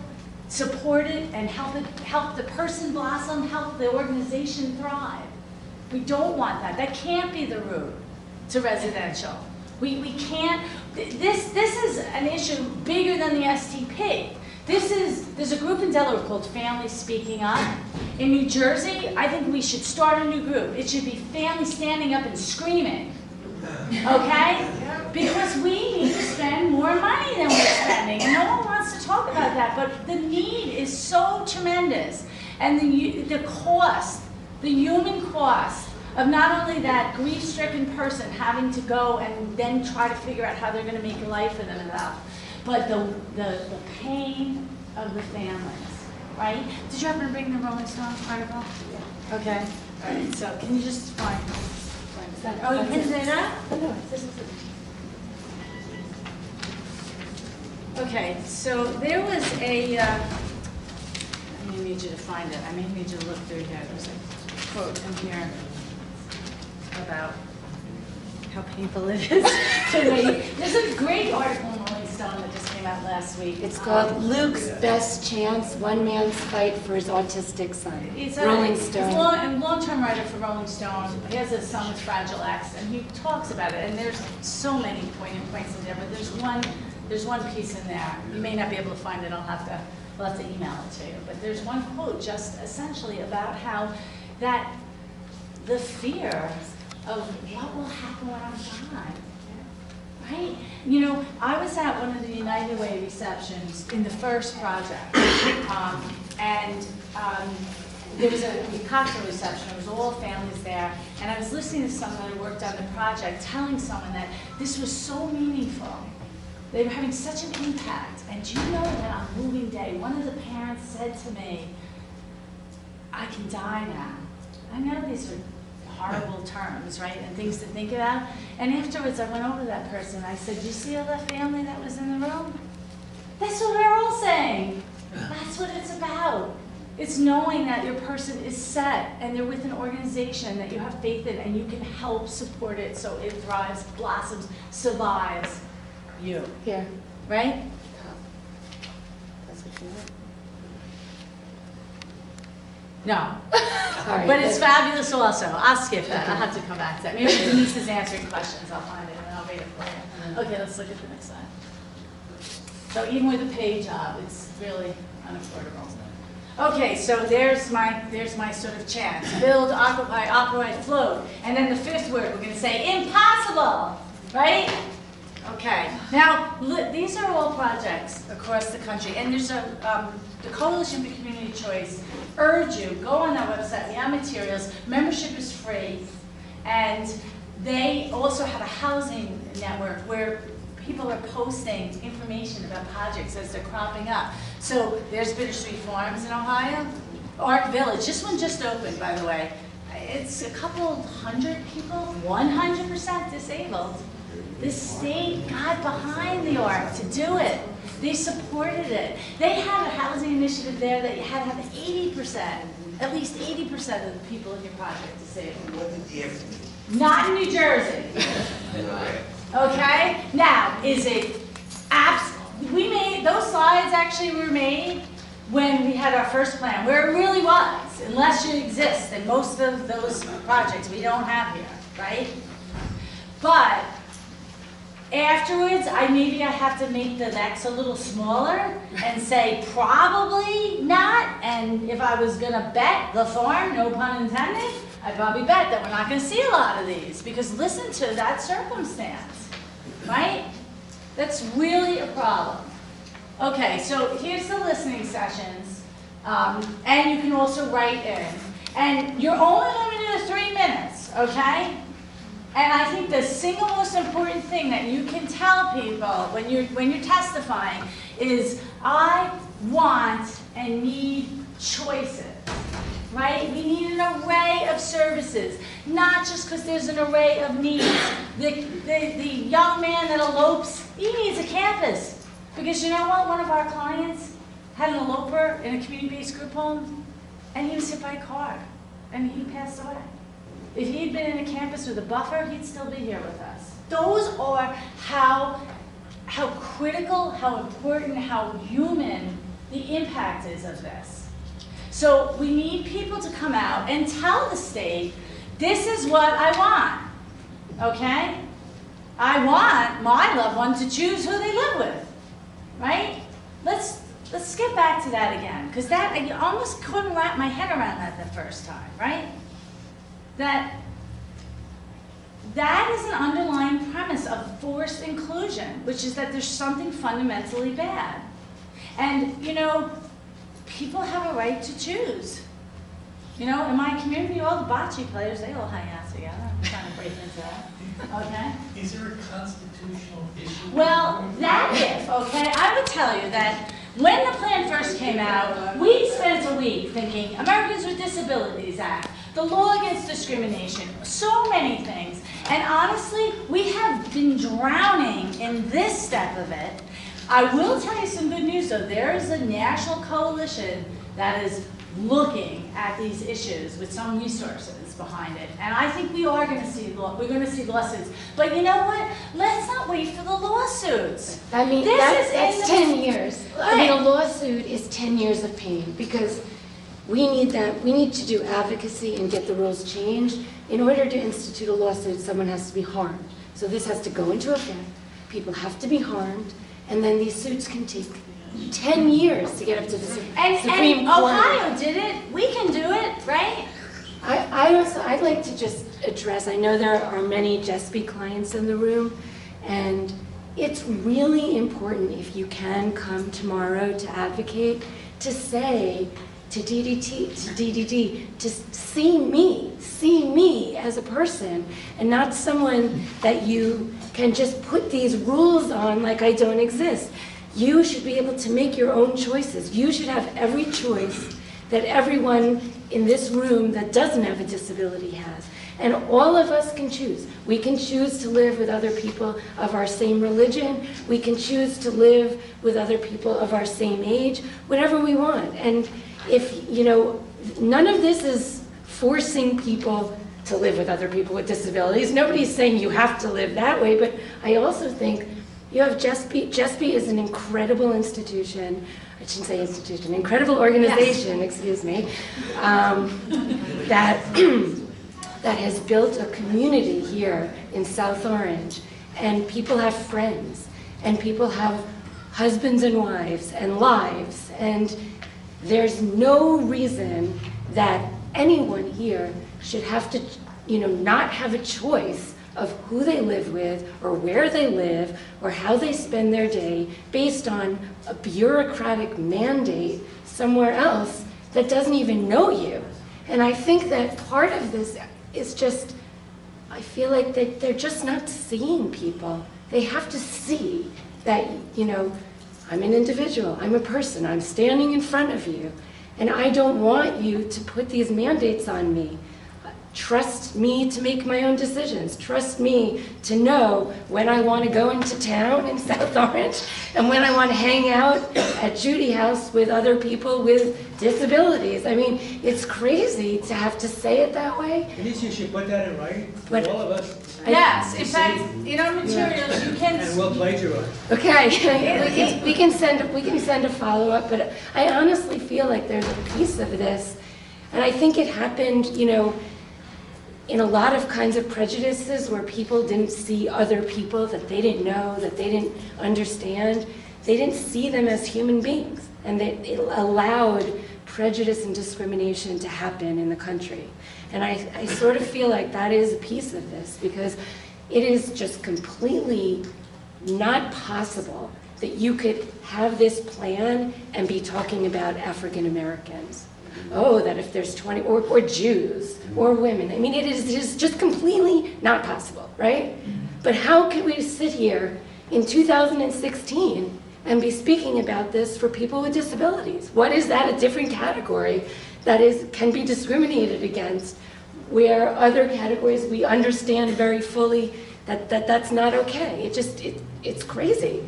[SPEAKER 4] support it and help the person blossom, help the organization thrive. We don't want that. That can't be the route to residential. We can't, this is an issue bigger than the STP. There's a group in Delaware called Families Speaking Up. In New Jersey, I think we should start a new group. It should be families standing up and screaming, okay? Because we need to spend more money than we're spending, and no one wants to talk about that, but the need is so tremendous. And the cost, the human cost, of not only that grief-stricken person having to go and then try to figure out how they're going to make a life for themselves, but the pain of the families, right? Did you happen to bring the Rolling Stone article? Yeah. Okay. All right. So can you just find that? Oh, you printed it out? Oh, no. This is it. Okay. So there was a. I may need you to find it. I may need you to look through here. There's a quote in here about how painful it is to me. There's a great article in Rolling Stone that just came out last week.
[SPEAKER 3] It's called Luke's Best Chance, One Man's Fight for His Autistic Son. Rolling Stone.
[SPEAKER 4] He's a long-term writer for Rolling Stone. He has a son with Fragile X, and he talks about it. And there's so many poignant points in there, but there's one There's one piece in there. You may not be able to find it. We'll have to email it to you. But there's one quote just essentially about how that the fear of what will happen when I'm gone, right? You know, I was at one of the United Way receptions in the first project, there was a cocktail reception. There was all families there, and I was listening to someone who worked on the project telling someone that this was so meaningful. They were having such an impact. And do you know that on moving day, one of the parents said to me, I can die now. I know these are horrible terms, right, and things to think about. And afterwards, I went over to that person. I said, you see all that family that was in the room? That's what we're all saying. That's what it's about. It's knowing that your person is set and they're with an organization that you have faith in and you can help support it so it thrives, blossoms, survives you.
[SPEAKER 3] Here.
[SPEAKER 4] Right?
[SPEAKER 3] That's what you want.
[SPEAKER 4] No.
[SPEAKER 3] Sorry.
[SPEAKER 4] But it's fabulous also. I'll skip that. I'll have to come back to that. Maybe Denise is answering questions. I'll find it and I'll read it for you. Okay, let's look at the next slide. So even with a pay job, it's really unaffordable. Okay, so there's my sort of chance. Build, occupy, operate, float. And then the fifth word, we're going to say impossible, right? Okay. Now, these are all projects across the country. And there's the Coalition for Community Choice urge you, go on their website, we have materials. Membership is free. And they also have a housing network where people are posting information about projects as they're cropping up. So there's Bitter Street Farms in Ohio, Ark Village. This one just opened, by the way. It's a couple hundred people, 100% disabled. The state got behind the Ark to do it. They supported it. They had a housing initiative there that you had to have 80%, at least 80% of the people in your project disabled. Not in New Jersey. Okay? Now, is it those slides actually were made when we had our first plan, where it really was, unless you exist in most of those projects we don't have here, right? But afterwards, maybe I have to make the X a little smaller and say probably not, and if I was gonna bet the farm, no pun intended, I'd probably bet that we're not gonna see a lot of these, because listen to that circumstance, right? That's really a problem. Okay, so here's the listening sessions, and you can also write in. And you're only limited to 3 minutes, okay? And I think the single most important thing that you can tell people when you're testifying is, I want and need choices, right? We need an array of services, not just because there's an array of needs. The young man that elopes, he needs a campus. Because you know what? One of our clients had an eloper in a community-based group home, and he was hit by a car, and he passed away. If he had been in a campus with a buffer, he'd still be here with us. Those are how critical, how important, how human the impact is of this. So we need people to come out and tell the state, this is what I want, okay? I want my loved one to choose who they live with, right? Let's get back to that again, because I almost couldn't wrap my head around that the first time, right? That is an underlying premise of forced inclusion, which is that there's something fundamentally bad. And, you know, people have a right to choose. You know, in my community, all the bocce players, they all hang out together. I'm trying to break into that. Okay?
[SPEAKER 6] Is there a constitutional issue?
[SPEAKER 4] Well, okay, I would tell you that when the plan first came out, we spent a week thinking, Americans with Disabilities Act, the law against discrimination, so many things. And honestly, we have been drowning in this step of it. I will tell you some good news though. There is a national coalition that is looking at these issues with some resources behind it. And I think we are going to see, we're going to see lawsuits. But you know what? Let's not wait for the lawsuits.
[SPEAKER 3] I mean, that's 10 years.
[SPEAKER 4] Right.
[SPEAKER 3] I mean, a lawsuit is 10 years of pain, because we need that. We need to do advocacy and get the rules changed. In order to institute a lawsuit, someone has to be harmed. So this has to go into effect. People have to be harmed, And then these suits can take 10 years to get up to the Supreme
[SPEAKER 4] And
[SPEAKER 3] Court.
[SPEAKER 4] Ohio did it, we can do it, right?
[SPEAKER 3] I'd like to just address, I know there are many JESPY clients in the room, and it's really important, if you can come tomorrow to advocate, to say to DDD, to see me as a person, and not someone that you can just put these rules on like I don't exist. You should be able to make your own choices. You should have every choice that everyone in this room that doesn't have a disability has. And all of us can choose. We can choose to live with other people of our same religion. We can choose to live with other people of our same age, whatever we want. And if, you know, none of this is forcing people to live with other people with disabilities. Nobody's saying you have to live that way, but I also think you have JESPY. JESPY is an incredible institution. I shouldn't say institution, incredible organization, yes. Excuse me, that has built a community here in South Orange, and people have friends, and people have husbands and wives and lives, and there's no reason that anyone here should have to, you know, not have a choice of who they live with or where they live or how they spend their day based on a bureaucratic mandate somewhere else that doesn't even know you. And I think that part of this is just, I feel like they're just not seeing people. They have to see that, you know, I'm an individual, I'm a person, I'm standing in front of you, and I don't want you to put these mandates on me. Trust me to make my own decisions. Trust me to know when I want to go into town in South Orange and when I want to hang out at Judy House with other people with disabilities. I mean, it's crazy to have to say it that way.
[SPEAKER 5] Denise, you should put that in writing
[SPEAKER 3] But
[SPEAKER 5] for all of us.
[SPEAKER 4] Yes, in fact, in our materials, you can.
[SPEAKER 5] And we'll plagiarize.
[SPEAKER 3] Okay, we can send a follow-up, but I honestly feel like there's a piece of this, and I think it happened, you know, in a lot of kinds of prejudices where people didn't see other people that they didn't know, that they didn't understand. They didn't see them as human beings, and it allowed prejudice and discrimination to happen in the country. And I sort of feel like that is a piece of this, because it is just completely not possible that you could have this plan and be talking about African Americans. Oh, that if there's 20, or Jews, or women. I mean, it is just completely not possible, right? But how could we sit here in 2016 and be speaking about this for people with disabilities? What is that, a different category that can be discriminated against, where other categories we understand very fully that's not okay? It's crazy.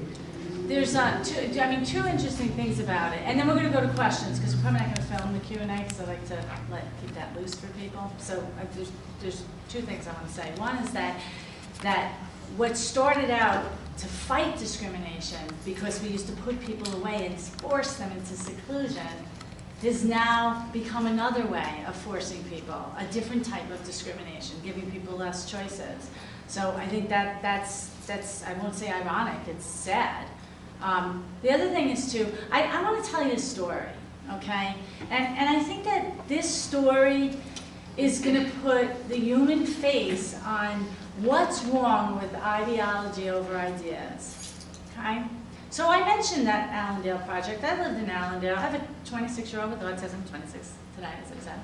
[SPEAKER 4] There's two interesting things about it, and then we're going to go to questions because we're probably not going to film the Q&A because I like to keep that loose for people. So there's two things I want to say. One is that what started out to fight discrimination because we used to put people away and force them into seclusion has now become another way of forcing people, a different type of discrimination, giving people less choices. So I think that's I won't say ironic, it's sad. The other thing is too, I want to tell you a story, okay? And I think that this story is going to put the human face on what's wrong with ideology over ideas, okay? So I mentioned that Allendale project. I lived in Allendale. I have a 26-year-old with autism, 26 today, as I said.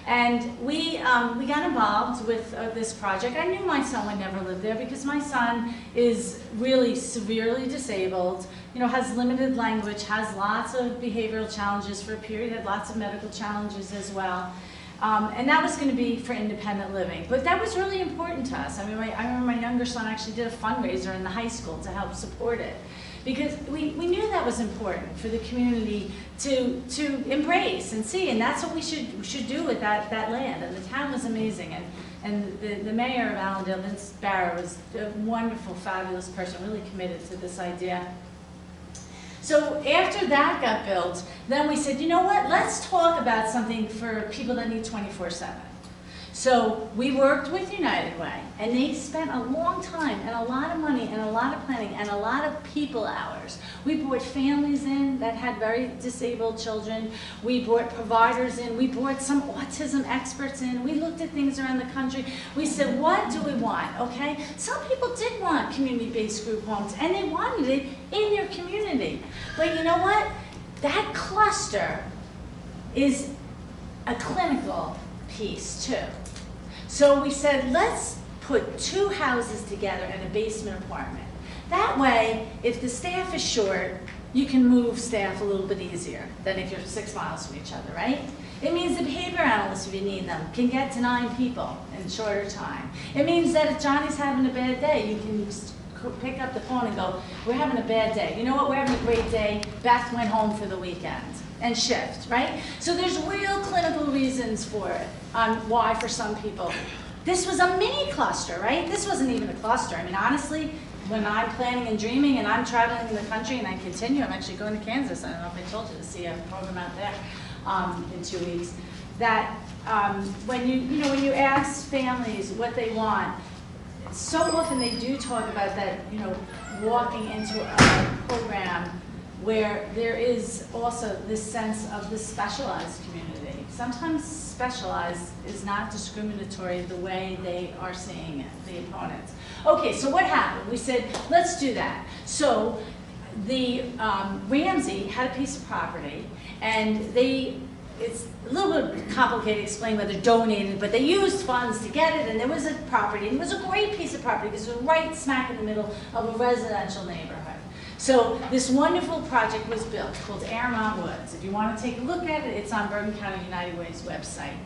[SPEAKER 4] And we got involved with this project. I knew my son would never live there because my son is really severely disabled, you know, has limited language, has lots of behavioral challenges for a period, had lots of medical challenges as well. And that was going to be for independent living. But that was really important to us. I mean, I remember my younger son actually did a fundraiser in the high school to help support it. Because we knew that was important for the community to embrace and see, and that's what we should do with that land. And the town was amazing, and the mayor of Allendale, Vince Barra, was a wonderful, fabulous person, really committed to this idea. So after that got built, then we said, you know what, let's talk about something for people that need 24/7. So we worked with United Way, and they spent a long time and a lot of money and a lot of planning and a lot of people hours. We brought families in that had very disabled children. We brought providers in. We brought some autism experts in. We looked at things around the country. We said, what do we want, okay? Some people did want community-based group homes, and they wanted it in their community. But you know what? That cluster is a clinical piece too. So we said, let's put 2 houses together in a basement apartment. That way, if the staff is short, you can move staff a little bit easier than if you're 6 miles from each other, right? It means the behavior analysts, if you need them, can get to 9 people in shorter time. It means that if Johnny's having a bad day, you can pick up the phone and go, we're having a bad day. You know what, we're having a great day. Beth went home for the weekend. And shift, right? So there's real clinical reasons for it, on why for some people. This was a mini cluster, right? This wasn't even a cluster. I mean, honestly, when I'm planning and dreaming and I'm traveling in the country and I continue, I'm actually going to Kansas, I don't know if I told you, to see a program out there in 2 weeks, that when you ask families what they want, so often they do talk about that, walking into a program where there is also this sense of the specialized community. Sometimes specialized is not discriminatory the way they are seeing it, the opponents. Okay, so what happened? We said, let's do that. So the Ramsey had a piece of property, and it's a little bit complicated to explain whether donated, but they used funds to get it, and there was a property, and it was a great piece of property because it was right smack in the middle of a residential neighborhood. So this wonderful project was built called Airmont Woods. If you want to take a look at it, it's on Bergen County United Way's website.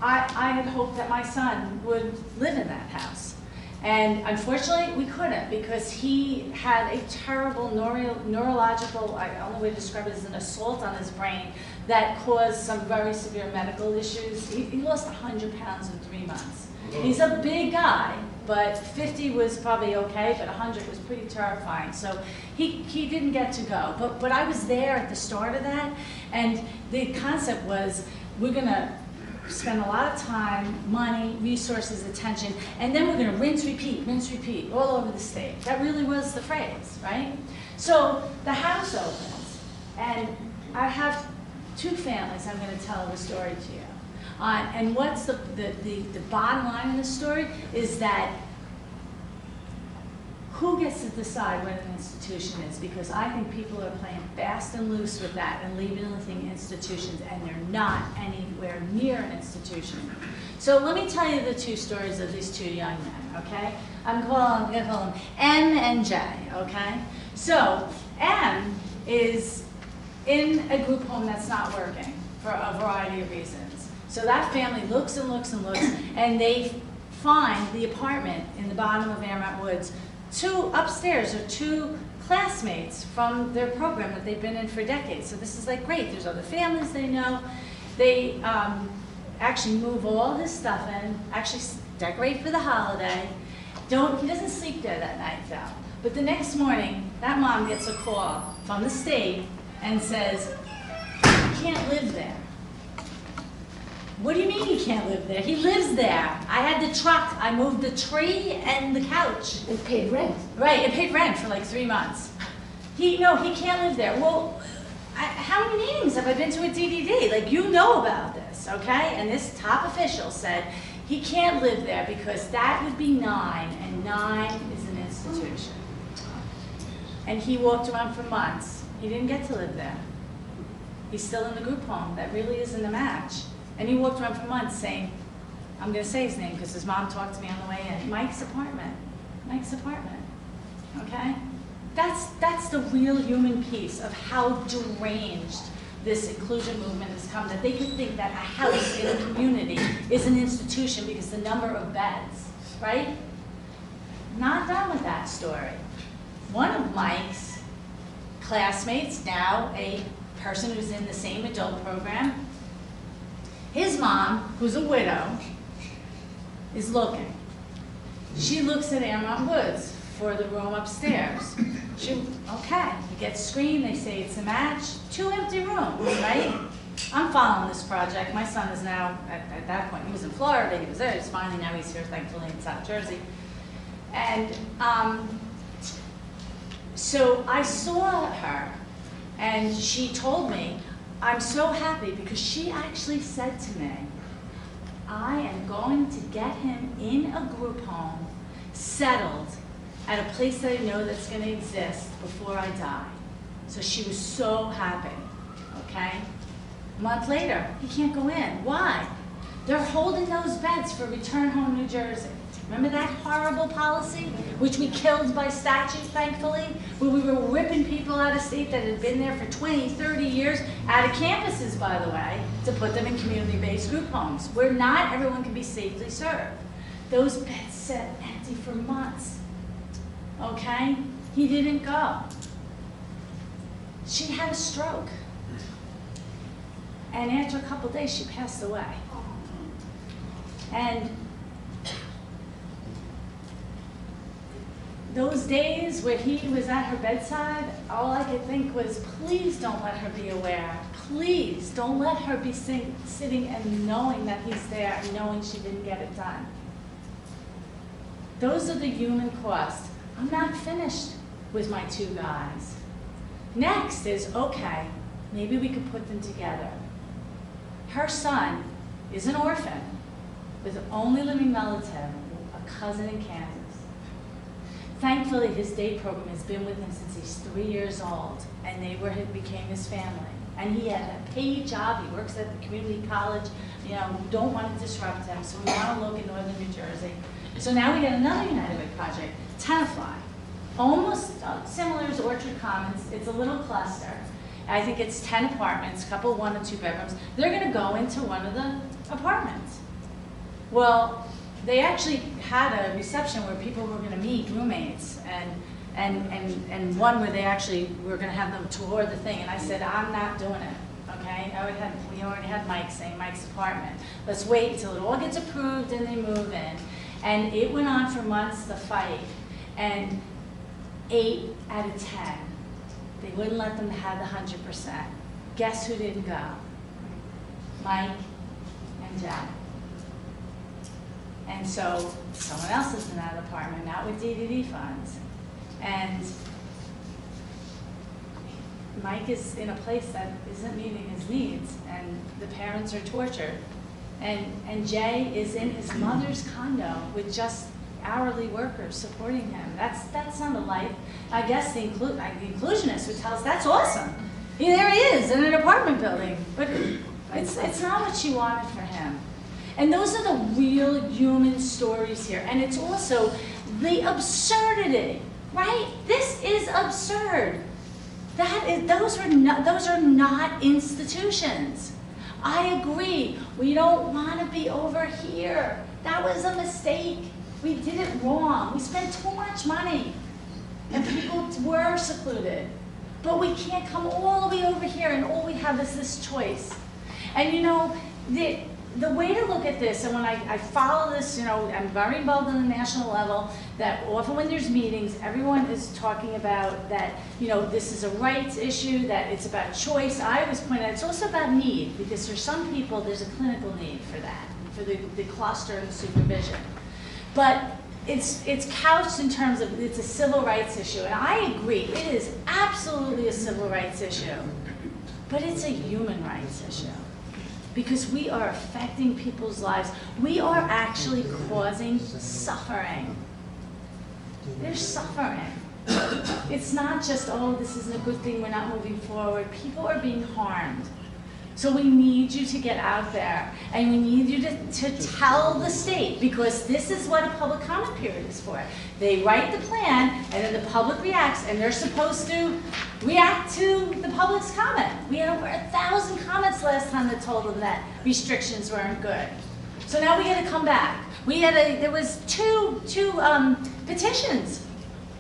[SPEAKER 4] I had hoped that my son would live in that house. And unfortunately, we couldn't because he had a terrible neurological, the only way to describe it is an assault on his brain that caused some very severe medical issues. He lost 100 pounds in 3 months. He's a big guy, but 50 was probably okay, but 100 was pretty terrifying. So he didn't get to go. But I was there at the start of that, and the concept was we're going to spend a lot of time, money, resources, attention, and then we're going to rinse, repeat all over the state. That really was the phrase, right? So the house opens, and I have 2 families I'm going to tell the story to you. And what's the bottom line in the story is that who gets to decide what an institution is? Because I think people are playing fast and loose with that and labeling institutions, and they're not anywhere near an institution. So let me tell you the 2 stories of these 2 young men, okay? I'm going to call them M and J, okay? So M is in a group home that's not working for a variety of reasons. So that family looks and looks and looks, and they find the apartment in the bottom of Airmont Woods. 2 upstairs are 2 classmates from their program that they've been in for decades. So this is like great. There's other families they know. They actually move all his stuff in, actually decorate for the holiday. He doesn't sleep there that night though. But the next morning, that mom gets a call from the state and says, "You can't live there." What do you mean he can't live there? He lives there. I had the truck. I moved the tree and the couch.
[SPEAKER 3] And paid rent.
[SPEAKER 4] Right, it paid rent for like 3 months. He can't live there. Well, how many meetings have I been to at DDD? Like, you know about this, okay? And this top official said he can't live there because that would be 9, and 9 is an institution. And he walked around for months. He didn't get to live there. He's still in the group home. That really isn't a match. And he walked around for months saying, I'm going to say his name because his mom talked to me on the way in, Mike's apartment, okay? That's the real human piece of how deranged this inclusion movement has come, that they could think that a house in a community is an institution because the number of beds, right? Not done with that story. One of Mike's classmates, now a person who's in the same adult program, his mom, who's a widow, is looking. She looks at Airmont Woods for the room upstairs. Okay, it gets screened, they say it's a match. 2 empty rooms, right? I'm following this project. My son is now, at that point, he was in Florida, he was there, he's finally, now he's here, thankfully, in South Jersey. And so I saw her, and she told me, I'm so happy, because she actually said to me, I am going to get him in a group home, settled, at a place that I know that's going to exist before I die. So she was so happy, okay? A month later, he can't go in. Why? They're holding those beds for Return Home New Jersey. Remember that horrible policy, which we killed by statute, thankfully, where we were ripping people out of state that had been there for 20, 30 years, out of campuses, by the way, to put them in community-based group homes, where not everyone can be safely served. Those beds sat empty for months, okay? He didn't go. She had a stroke. And after a couple days, she passed away. And those days where he was at her bedside, all I could think was, please don't let her be aware. Please don't let her be sitting and knowing that he's there and knowing she didn't get it done. Those are the human costs. I'm not finished with my two guys. Next is, okay, maybe we could put them together. Her son is an orphan with an only living relative, a cousin in Kansas. Thankfully, his day program has been with him since he's 3 years old, and became his family. And he had a paid job. He works at the community college. You know, we don't want to disrupt him, so we want to look in northern New Jersey. So now we got another United Way project, Tenafly. Almost similar as Orchard Commons. It's a little cluster. I think it's 10 apartments, a couple 1 or 2 bedrooms. They're going to go into one of the apartments. Well, they actually had a reception where people were going to meet roommates, and one where they actually were going to have them tour the thing. And I said, I'm not doing it. Okay, we already had Mike saying Mike's apartment. Let's wait until it all gets approved and they move in. And it went on for months, the fight. And 8 out of 10, they wouldn't let them have the 100%. Guess who didn't go? Mike and Jack. And so someone else is in that apartment, not with DDD funds. And Mike is in a place that isn't meeting his needs, and the parents are tortured. And Jay is in his mother's condo with just hourly workers supporting him. That's not a life. I guess the inclusionist would tell us that's awesome. Yeah, there he is in an apartment building, but it's not what she wanted for him. And those are the real human stories here. And it's also the absurdity, right? This is absurd. Those are not institutions. I agree. We don't want to be over here. That was a mistake. We did it wrong. We spent too much money. And people were secluded. But we can't come all the way over here and all we have is this choice. And you know, the way to look at this, and when I follow this, you know, I'm very involved on the national level, that often when there's meetings, everyone is talking about that, you know, this is a rights issue, that it's about choice. I always point out it's also about need, because for some people there's a clinical need for that, for the cluster and the supervision. But it's couched in terms of it's a civil rights issue, and I agree, it is absolutely a civil rights issue, but it's a human rights issue. Because we are affecting people's lives. We are actually causing suffering. There's suffering. It's not just, oh, this isn't a good thing, we're not moving forward. People are being harmed. So we need you to get out there, and we need you to tell the state, because this is what a public comment period is for. They write the plan, and then the public reacts, and they're supposed to react to the public's comment. We had over 1,000 comments last time that told them that restrictions weren't good. So now we had to come back. There was two petitions.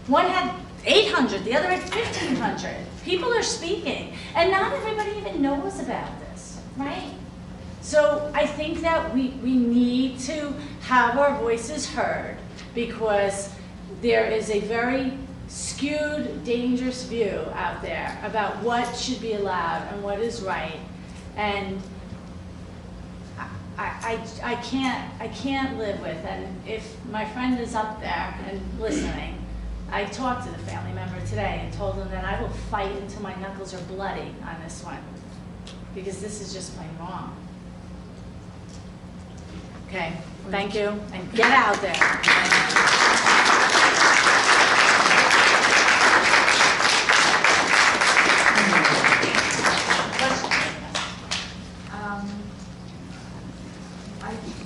[SPEAKER 4] One had 800, the other had 1,500. People are speaking, and not everybody even knows about this, right? So I think that we need to have our voices heard, because there is a very skewed, dangerous view out there about what should be allowed and what is right. And I can't live with, and if my friend is up there and listening, I talked to the family member today and told them that I will fight until my knuckles are bloody on this one, because this is just plain wrong. Okay, thank you, and get out there.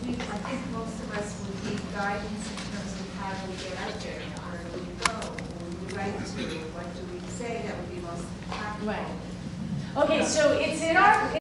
[SPEAKER 7] I think most of us would need guidance in terms of how do we get out there, where do we go, who do we write to, what do we say that would be most practical.
[SPEAKER 4] Right. Okay, so it's in our.